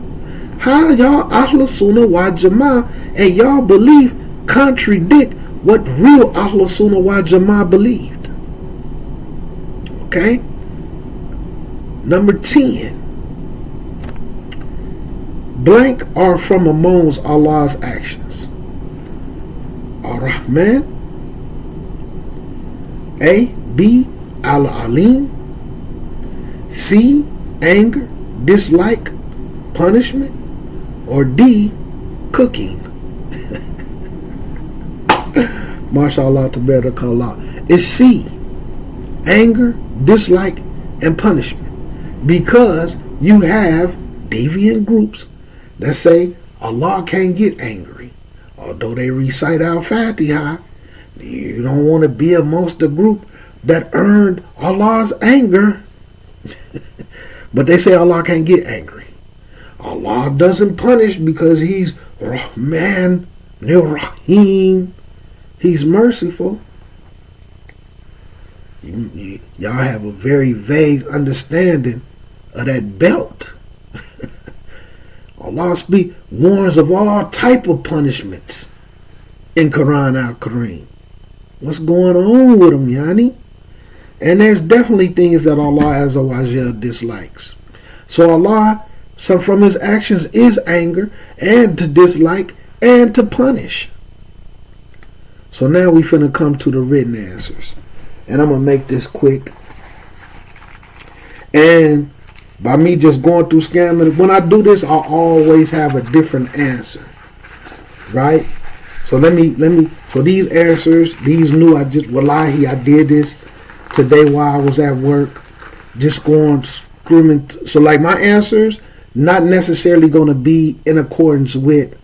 How y'all Ahlul Sunnah wal Jama'ah and y'all belief contradict what real Ahlul Sunnah wal Jama'ah believed? Okay? Number 10. Blank are from amongst Allah's actions. Ar-Rahman. A. B. Al-Alim. C. Anger, dislike, punishment. Or D. Cooking. MashaAllah tabarakallah. It's C. Anger, dislike, and punishment. Because you have deviant groups that say Allah can't get angry. Although they recite Al-Fatiha, you don't want to be amongst the group that earned Allah's anger. But they say Allah can't get angry. Allah doesn't punish because He's Rahman, Rahim. He's merciful. Y'all have a very vague understanding of that belt. Allah warns of all type of punishments in Quran al-Kareem. What's going on with them, Yani? And there's definitely things that Allah Azza wa Jal dislikes. So Allah, some from His actions is anger and to dislike and to punish. So now we finna come to the written answers. And I'm going to make this quick. And by me just going through scamming, when I do this, I'll always have a different answer. Right? So so these answers, wallahi, I did this today while I was at work. Just going screaming. So like my answers, not necessarily going to be in accordance with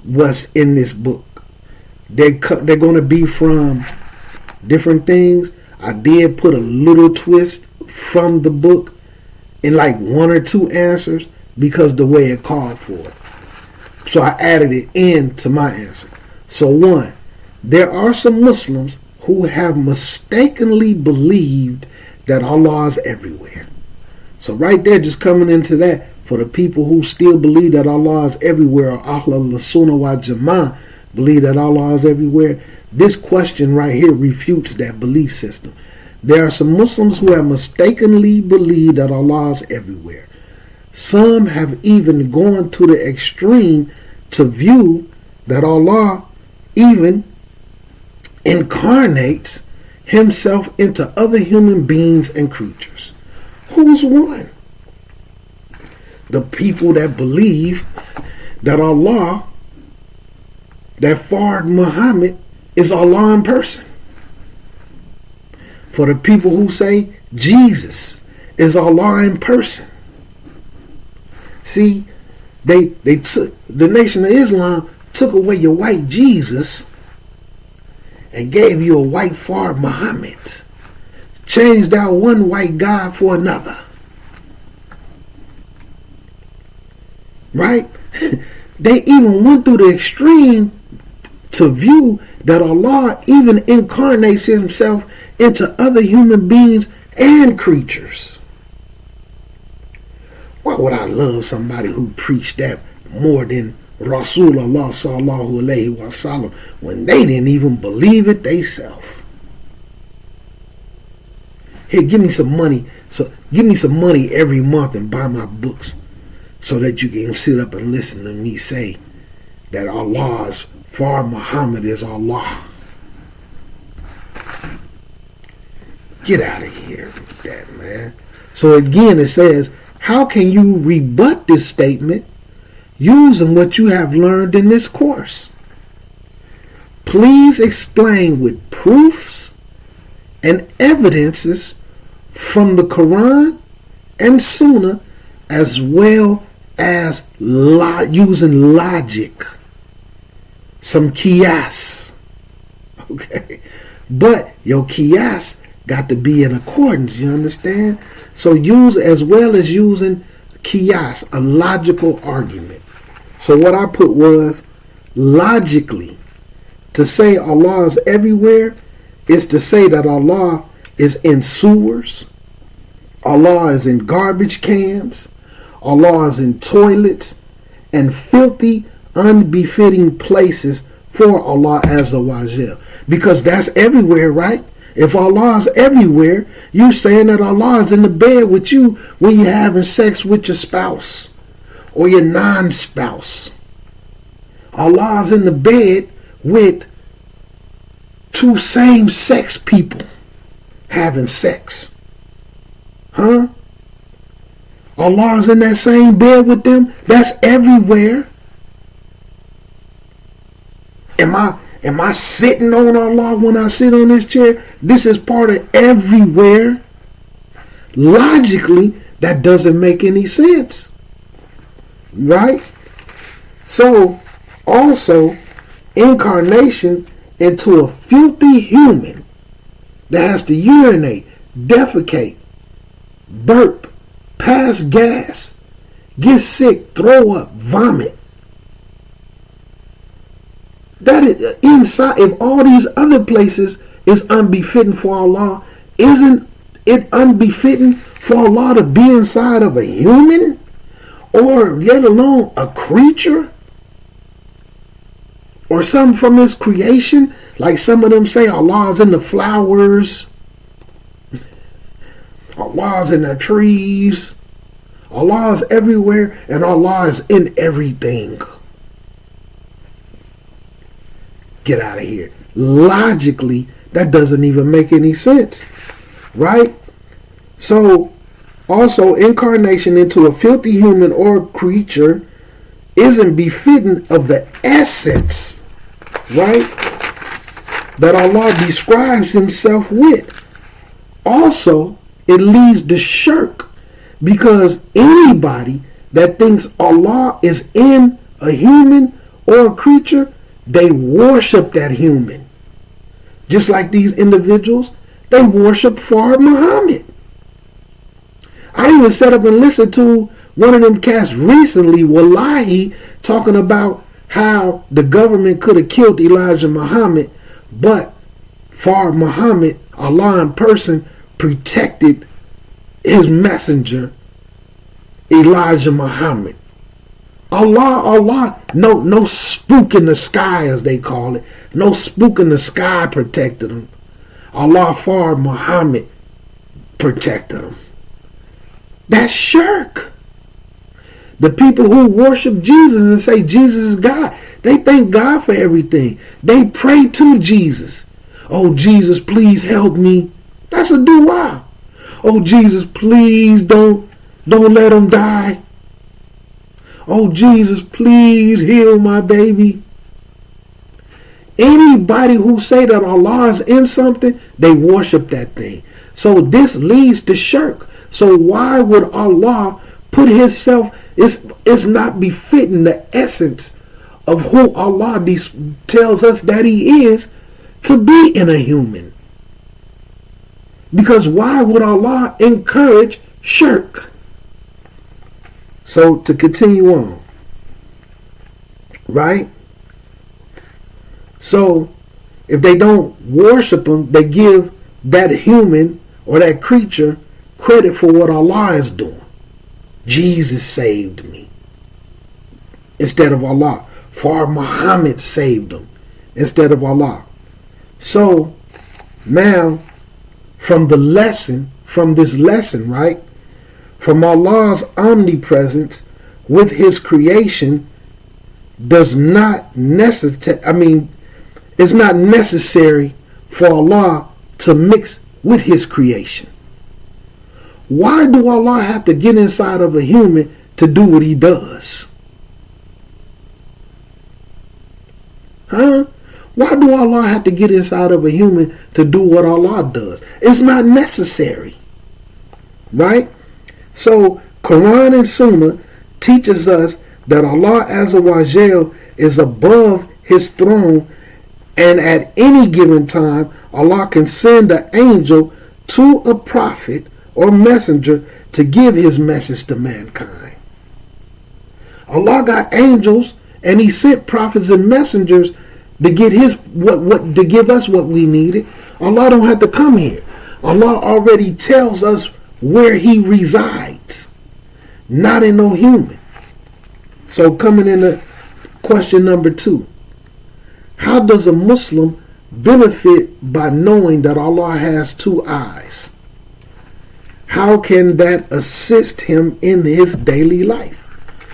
what's in this book. They're going to be from different things. I did put a little twist from the book in like one or two answers because the way it called for it. So I added it into my answer. So 1, there are some Muslims who have mistakenly believed that Allah is everywhere. So right there, just coming into that, for the people who still believe that Allah is everywhere, or Ahlul Sunnah wal Jama'ah believe that Allah is everywhere, this question right here refutes that belief system. There are some Muslims who have mistakenly believed that Allah is everywhere. Some have even gone to the extreme to view that Allah even incarnates Himself into other human beings and creatures. Who's one? The people that believe that Allah, that Fard Muhammad, is Allah in person. For the people who say Jesus is Allah in person. See, they took the Nation of Islam took away your white Jesus and gave you a white Fard Muhammad. Changed out one white God for another. Right? They even went through the extreme to view that Allah even incarnates Himself into other human beings and creatures. Why would I love somebody who preached that more than Rasulullah sallallahu alaihi wasallam when they didn't even believe it themselves? Here, give me some money. So give me some money every month and buy my books so that you can sit up and listen to me say that Allah's Fard Muhammad is Allah. Get out of here with that, man. So again, it says, how can you rebut this statement using what you have learned in this course? Please explain with proofs and evidences from the Quran and Sunnah, as well as using logic, some qiyas. Okay, but your qiyas got to be in accordance, you understand? So use as well as using qiyas, a logical argument. So what I put was, logically, to say Allah is everywhere is to say that Allah is in sewers, Allah is in garbage cans. Allah is in toilets and filthy, unbefitting places for Allah Azza wa Jal. Because that's everywhere, right? If Allah is everywhere, you saying that Allah is in the bed with you when you're having sex with your spouse or your non-spouse. Allah is in the bed with two same-sex people having sex. Huh? Allah is in that same bed with them. That's everywhere. Am I sitting on Allah when I sit on this chair? This is part of everywhere. Logically, that doesn't make any sense. Right? So, also, incarnation into a filthy human that has to urinate, defecate, burp, pass gas, get sick, throw up, vomit. That is inside. If all these other places is unbefitting for Allah, isn't it unbefitting for Allah to be inside of a human, or let alone a creature, or something from His creation? Like some of them say, Allah's in the flowers, Allah's in the trees, Allah's everywhere, and Allah is in everything. Get out of here. Logically, that doesn't even make any sense. Right? So, also, incarnation into a filthy human or creature isn't befitting of the essence, right, that Allah describes Himself with. Also, it leads to shirk, because anybody that thinks Allah is in a human or a creature, they worship that human. Just like these individuals, they worship Fard Muhammad. I even sat up and listened to one of them cats recently, wallahi, talking about how the government could have killed Elijah Muhammad, but Fard Muhammad, Allah in person, protected his messenger, Elijah Muhammad. Allah, no spook in the sky, as they call it. No spook in the sky protected him. Allah, Fard Muhammad, protected him. That's shirk. The people who worship Jesus and say Jesus is God, they thank God for everything. They pray to Jesus. Oh, Jesus, please help me. That's a dua. Oh, Jesus, please don't let him die. Oh, Jesus, please heal my baby. Anybody who say that Allah is in something, they worship that thing. So this leads to shirk. So why would Allah put Himself, it's not befitting the essence of who Allah tells us that He is, to be in a human. Because why would Allah encourage shirk? So to continue on, right? So if they don't worship Him, they give that human or that creature credit for what Allah is doing. Jesus saved me instead of Allah. Fard Muhammad saved them instead of Allah. So now from this lesson, right? From Allah's omnipresence with His creation does not necessitate, it's not necessary for Allah to mix with His creation. Why do Allah have to get inside of a human to do what He does? Huh? Why do Allah have to get inside of a human to do what Allah does? It's not necessary. Right? So, Quran and Sunnah teaches us that Allah Azza wa Jal is above His throne, and at any given time, Allah can send an angel to a prophet or messenger to give His message to mankind. Allah got angels, and He sent prophets and messengers to get to give us what we needed. Allah don't have to come here. Allah already tells us where he resides, not in no human. So coming into question number 2, how does a Muslim benefit by knowing that Allah has 2 eyes? How can that assist him in his daily life,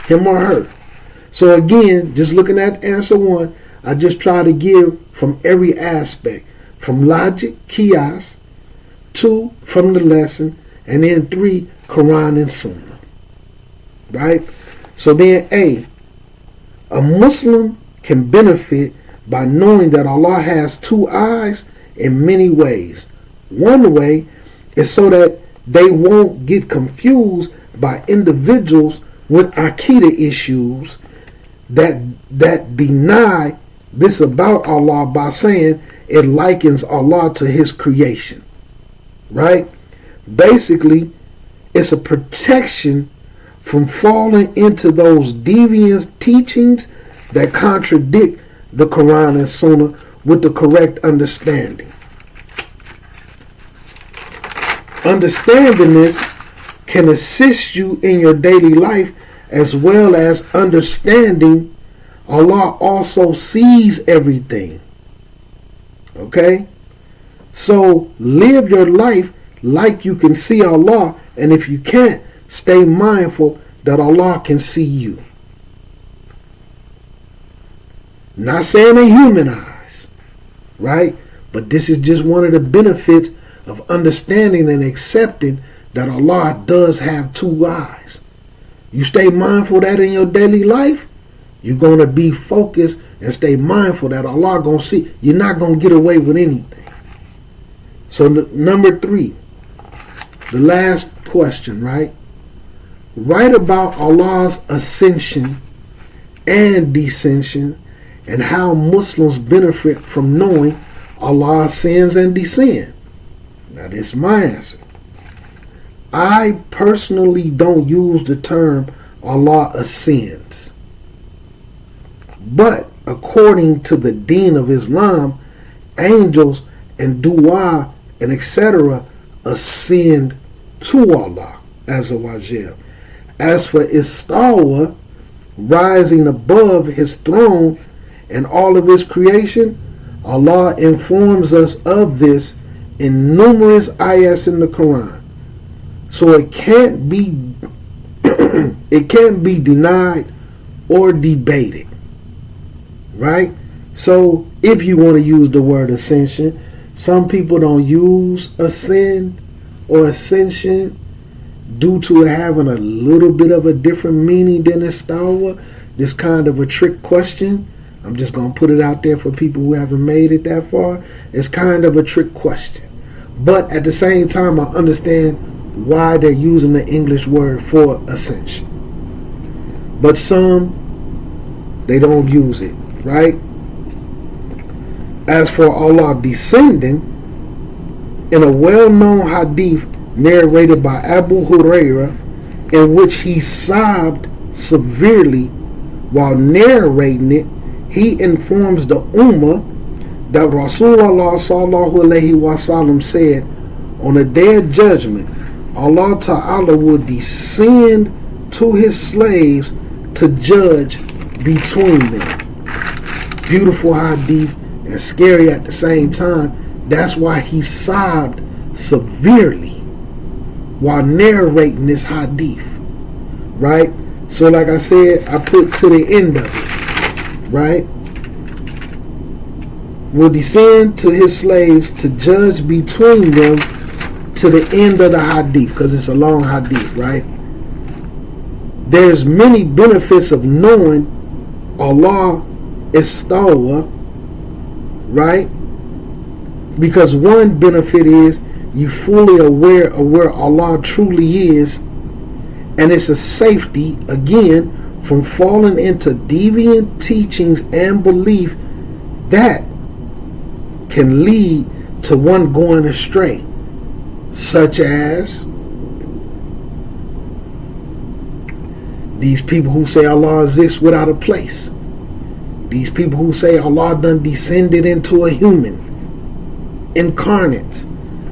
him or her? So again, just looking at answer 1, I just try to give from every aspect, from logic, qiyas, 2, from the lesson, and then 3, Quran and Sunnah. Right? So then a Muslim can benefit by knowing that Allah has 2 eyes in many ways. One way is so that they won't get confused by individuals with Aqeedah issues that deny this about Allah by saying it likens Allah to his creation. Right? Basically, it's a protection from falling into those deviant teachings that contradict the Quran and Sunnah with the correct understanding. Understanding this can assist you in your daily life, as well as understanding Allah also sees everything. Okay? So live your life like you can see Allah, and if you can't, stay mindful that Allah can see you. Not saying in human eyes, right? But this is just one of the benefits of understanding and accepting that Allah does have 2 eyes. You stay mindful of that in your daily life, you're going to be focused and stay mindful that Allah going to see. You're not going to get away with anything. So number 3, the last question, right? Write about Allah's ascension and descension and how Muslims benefit from knowing Allah ascends and descends. Now this is my answer. I personally don't use the term Allah ascends. But according to the Deen of Islam, angels and dua and etc. ascend to Allah Azza wa Jal. As for istawa, rising above his throne and all of his creation, Allah informs us of this in numerous ayahs in the Quran. So it can't be denied or debated. Right? So if you want to use the word ascension, some people don't use ascend or ascension due to it having a little bit of a different meaning than istawa. This kind of a trick question. I'm just going to put it out there for people who haven't made it that far. It's kind of a trick question. But at the same time, I understand why they're using the English word for ascension. But some, they don't use it, right? As for Allah descending, in a well-known hadith narrated by Abu Huraira, in which he sobbed severely while narrating it, he informs the Ummah that Rasulullah sallallahu alaihi wasallam said, on the day of judgment, Allah Ta'ala will descend to his slaves to judge between them. Beautiful hadith and scary at the same time. That's why he sobbed severely while narrating this hadith. Right? So like I said, I put to the end of it. Right? Will descend to his slaves to judge between them to the end of the hadith, because it's a long hadith, right? There's many benefits of knowing Allah istawa, right? Because one benefit is you fully aware of where Allah truly is, and it's a safety, again, from falling into deviant teachings and belief that can lead to one going astray, such as these people who say Allah exists without a place, these people who say Allah done descended into a human incarnate,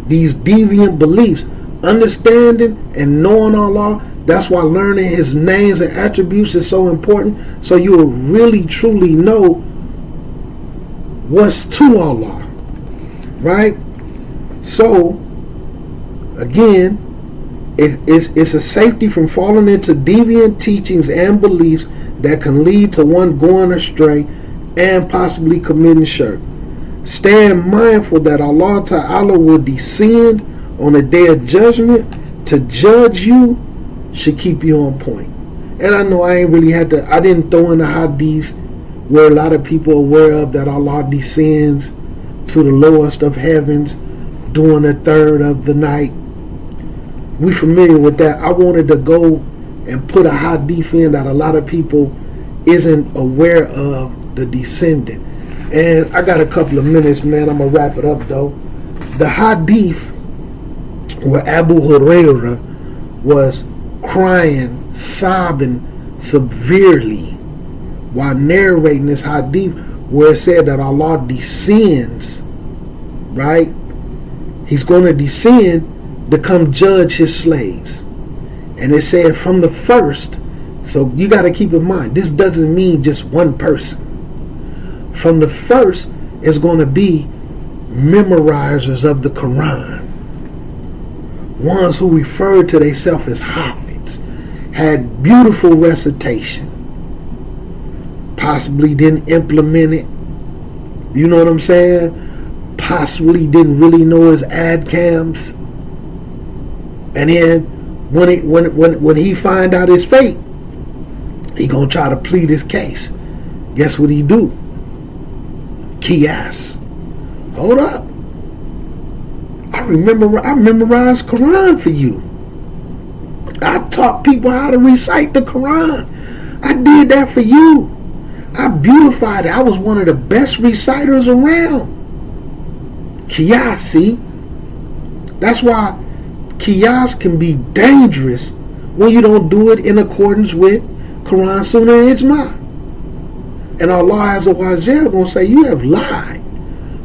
these deviant beliefs. understanding and knowing Allah. That's why learning His names and attributes is so important. So you will really truly know what's to Allah. Right? So, again, it's a safety from falling into deviant teachings and beliefs that can lead to one going astray and possibly committing shirk. Stand mindful that Allah Ta'ala will descend on the day of judgment to judge you, should keep you on point. And I know I didn't throw in the hadiths where a lot of people are aware of, that Allah descends to the lowest of heavens during the third of the night. We familiar with that. I wanted to go and put a hadith in that a lot of people isn't aware of, the descendant. And I got a couple of minutes, man. I'm going to wrap it up, though. The hadith where Abu Hurairah was crying, sobbing severely while narrating this hadith, where it said that Allah descends, right? He's going to descend to come judge His slaves. And it said from the first, so you got to keep in mind, this doesn't mean just one person. From the first is going to be memorizers of the Quran, ones who referred to themselves as Hafids, had beautiful recitation, possibly didn't implement it, you know what I'm saying, possibly didn't really know his adcams. And then when he find out his fate, he gonna try to plead his case. Guess what he do? Qiyas. Hold up. I memorized Quran for you. I taught people how to recite the Quran. I did that for you. I beautified it. I was one of the best reciters around. Qiyas, see? That's why Qiyas can be dangerous when you don't do it in accordance with Quran, Sunnah, and Ijma. And Allah Azza wa Jalla gonna say, you have lied.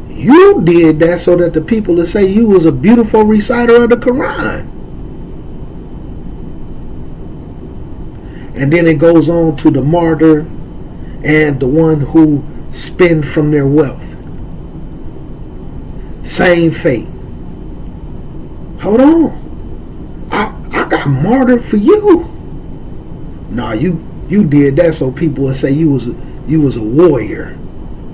You did that so that the people will say you was a beautiful reciter of the Quran. And then it goes on to the martyr and the one who spend from their wealth. Same fate. Hold on. I got martyred for you. Nah, you did that so people would say you was a warrior.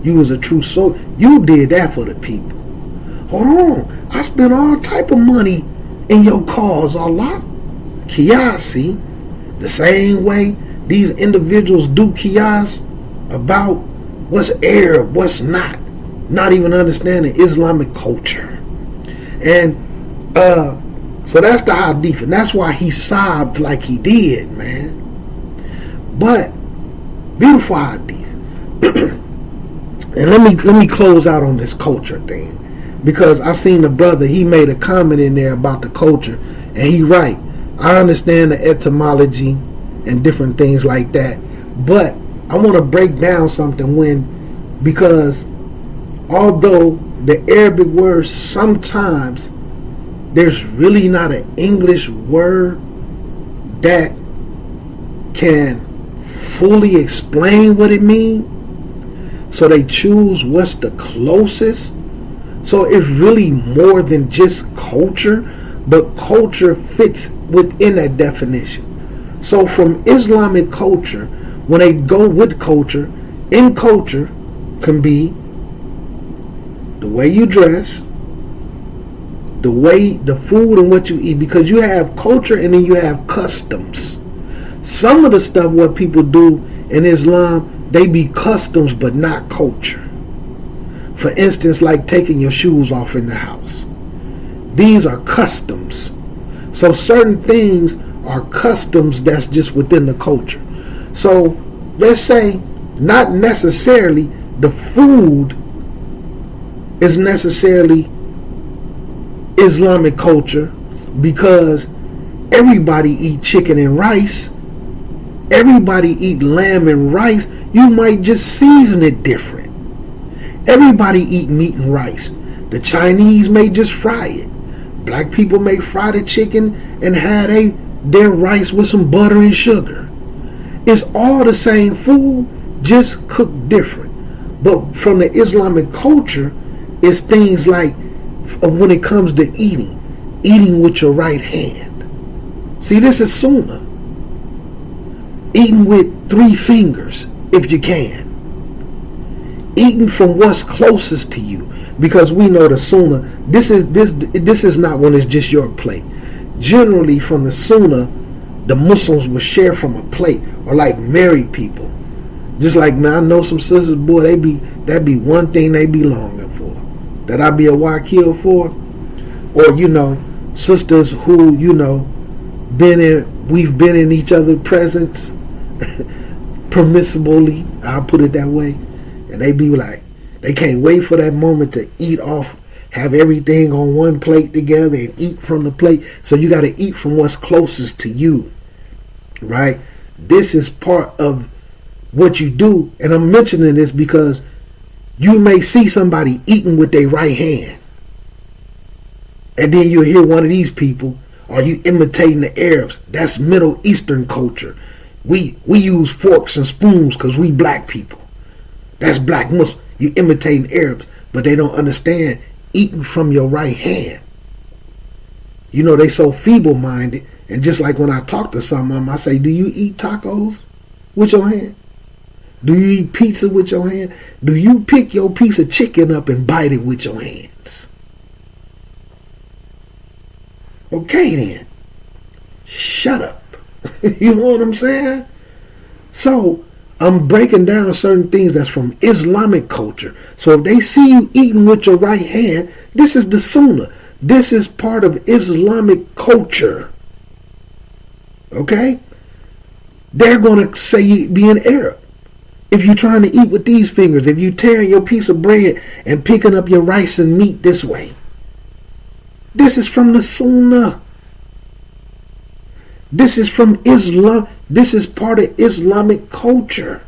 You was a true soul. You did that for the people. Hold on. I spent all type of money in your cause, Allah. Qiyas, see? The same way these individuals do qiyas about what's Arab, what's not. Not even understanding Islamic culture. And so that's the hadith, and that's why he sobbed like he did, man. But beautiful hadith. And let me close out on this culture thing, because I seen the brother, he made a comment in there about the culture, and he right. I understand the etymology and different things like that, but I want to break down something because although the Arabic words sometimes there's really not an English word that can fully explain what it means, so they choose what's the closest. So it's really more than just culture, but culture fits within that definition. So from Islamic culture, when they go with culture, in culture can be the way you dress, the food and what you eat, because you have culture and then you have customs. Some of the stuff what people do in Islam, they be customs but not culture. For instance, like taking your shoes off in the house. These are customs. So certain things are customs that's just within the culture. So let's say not necessarily the food is necessarily Islamic culture, because everybody eat chicken and rice. Everybody eat lamb and rice. You might just season it different. Everybody eat meat and rice. The Chinese may just fry it. Black people make fried chicken and have their rice with some butter and sugar. It's all the same food, just cooked different. But from the Islamic culture, it's things like when it comes to eating with your right hand. See, this is sunnah. Eating with 3 fingers, if you can. Eating from what's closest to you, because we know the sunnah. This is not when it's just your plate. Generally, from the sunnah, the Muslims will share from a plate, or like married people. Just like, man, I know some sisters, boy, that be one thing they be longing for, that I be a wakil for, or sisters who we've been in each other's presence permissibly, I'll put it that way. And they be like, they can't wait for that moment to eat off, have everything on one plate together and eat from the plate. So you got to eat from what's closest to you, right? This is part of what you do. And I'm mentioning this because you may see somebody eating with their right hand, and then you'll hear one of these people, are you imitating the Arabs? That's Middle Eastern culture. We use forks and spoons because we black people. That's black Muslim. You imitating Arabs, but they don't understand eating from your right hand. They so feeble-minded. And just like when I talk to someone, I say, do you eat tacos with your hand? Do you eat pizza with your hand? Do you pick your piece of chicken up and bite it with your hands? Okay then. Shut up. You know what I'm saying? So, I'm breaking down certain things that's from Islamic culture. So if they see you eating with your right hand, this is the sunnah. This is part of Islamic culture. Okay? They're going to say you being Arab. If you're trying to eat with these fingers, if you tearing your piece of bread and picking up your rice and meat this way. This is from the sunnah. This is from Islam. This is part of Islamic culture.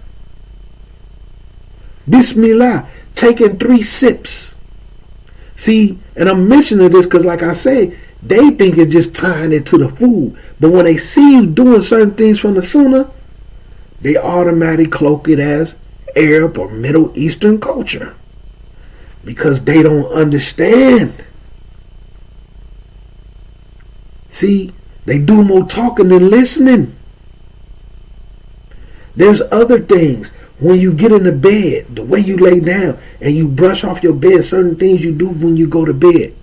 Bismillah, taking 3 sips. See, and I'm mentioning this because, like I say, they think it's just tying it to the food. But when they see you doing certain things from the sunnah, they automatically cloak it as Arab or Middle Eastern culture. Because they don't understand. See, they do more talking than listening. There's other things. When you get in the bed, the way you lay down and you brush off your bed, certain things you do when you go to bed.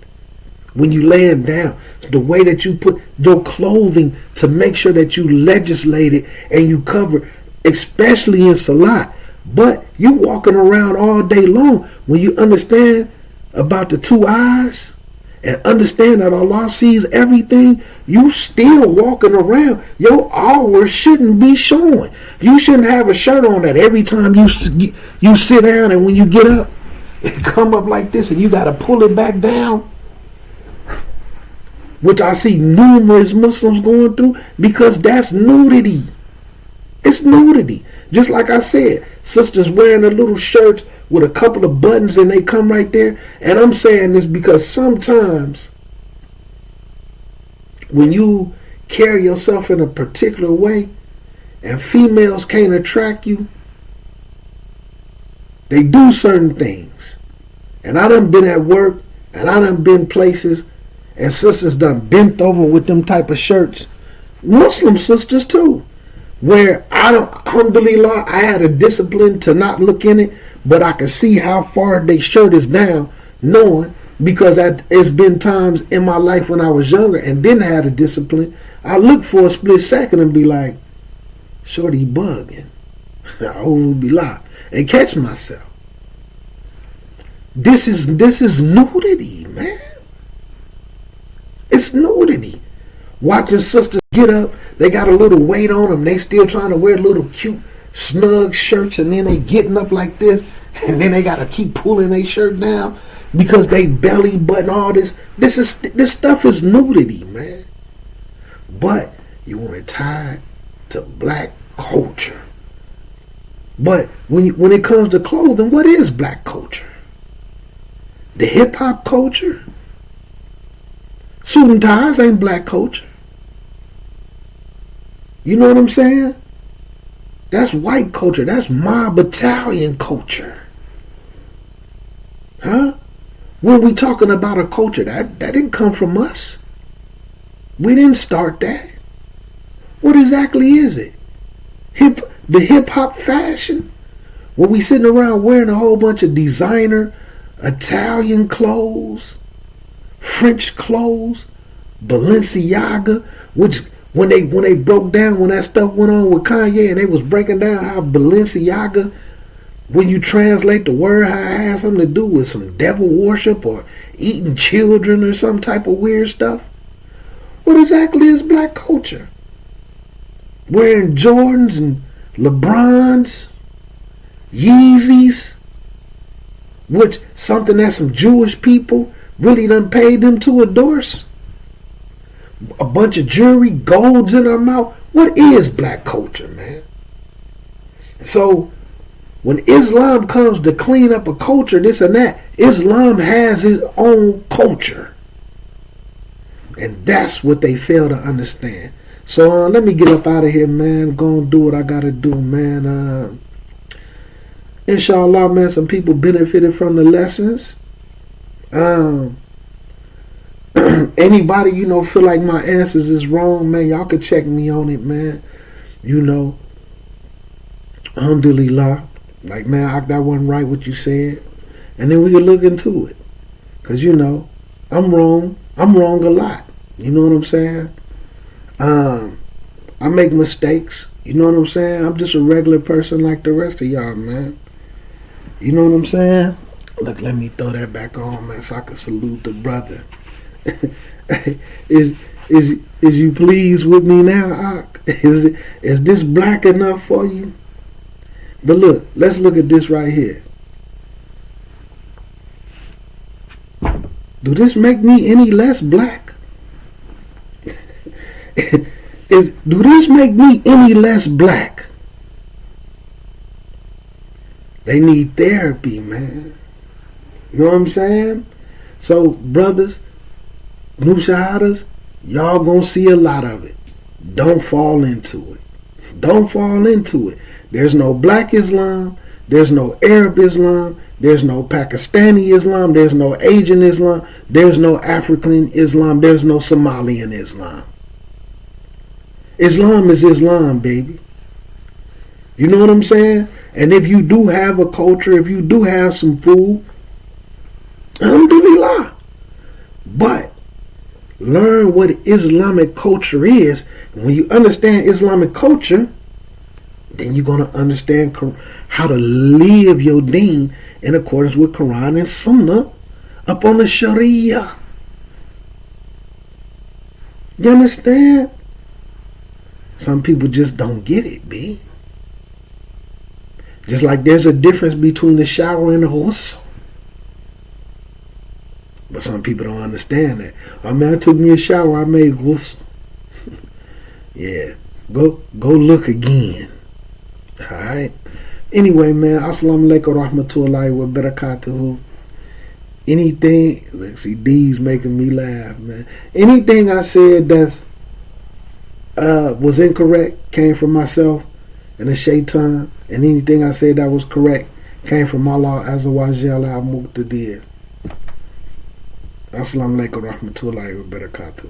When you laying down, the way that you put your clothing to make sure that you legislate it and you cover, especially in Salat. But you walking around all day long, when you understand about the 2 eyes, and understand that Allah sees everything, you still walking around. Your aura shouldn't be showing. You shouldn't have a shirt on that every time you sit down, and when you get up, it come up like this and you got to pull it back down. Which I see numerous Muslims going through, because that's nudity. It's nudity. Just like I said, sisters wearing a little shirt with a couple of buttons and they come right there. And I'm saying this because sometimes when you carry yourself in a particular way and females can't attract you, they do certain things. And I done been at work and I done been places and sisters done bent over with them type of shirts. Muslim sisters too. Where alhamdulillah, I had a discipline to not look in it, but I could see how far their shirt is down, knowing, because it's been times in my life when I was younger and didn't have a discipline, I look for a split second and be like, shorty bugging. I will be live and catch myself. This is nudity, man. It's nudity. Watching sisters get up, they got a little weight on them. They still trying to wear little cute snug shirts, and then they getting up like this, and then they got to keep pulling their shirt down because they belly button all this. This stuff is nudity, man. But you want it tied to black culture. But when it comes to clothing, what is black culture? The hip hop culture? Suit and ties ain't black culture. You know what I'm saying? That's white culture. That's mob battalion culture. Huh? When we talking about a culture, that didn't come from us. We didn't start that. What exactly is it? The hip hop fashion? When we sitting around wearing a whole bunch of designer Italian clothes, French clothes, Balenciaga, which when they broke down, when that stuff went on with Kanye and they was breaking down how Balenciaga, when you translate the word, how it has something to do with some devil worship or eating children or some type of weird stuff. What exactly is black culture? Wearing Jordans and LeBrons, Yeezys, which something that some Jewish people really done paid them to endorse. A bunch of jewelry, golds in our mouth. What is black culture, man? So when Islam comes to clean up a culture, this and that, Islam has its own culture. And that's what they fail to understand. So let me get up out of here, man. Go and do what I gotta do, man. Inshallah, man, some people benefited from the lessons. Anybody, feel like my answers is wrong, man, y'all could check me on it, man. Alhamdulillah. Like, man, that wasn't right what you said. And then we could look into it. Because, I'm wrong. I'm wrong a lot. You know what I'm saying? I make mistakes. You know what I'm saying? I'm just a regular person like the rest of y'all, man. You know what I'm saying? Look, let me throw that back on, man, so I can salute the brother. Is you pleased with me now? Is this black enough for you? But look, let's look at this right here. Do this make me any less black? Do this make me any less black? They need therapy, man. You know what I'm saying? So, brothers, Mushahadas, y'all gonna see a lot of it. Don't fall into it. Don't fall into it. There's no black Islam. There's no Arab Islam. There's no Pakistani Islam. There's no Asian Islam. There's no African Islam. There's no Somalian Islam. Islam is Islam, baby. You know what I'm saying? And if you do have a culture, if you do have some food, alhamdulillah. But learn what Islamic culture is. And when you understand Islamic culture, then you're going to understand how to live your deen in accordance with Quran and Sunnah upon the Sharia. You understand? Some people just don't get it, B. Just like there's a difference between the shower and the ghusl. But some people don't understand that. Oh man, I took me a shower, I made ghusl. Yeah. Go look again. Alright. Anyway, man, assalamu alaikum rahmatullahi wa barakatuhu. Anything, let's see, D's making me laugh, man. Anything I said that's was incorrect came from myself and the shaitan, and anything I said that was correct came from Allah Azza wa Jalla al-Muqtadir. Assalamu alaikum rahmatullahi wa barakatuh.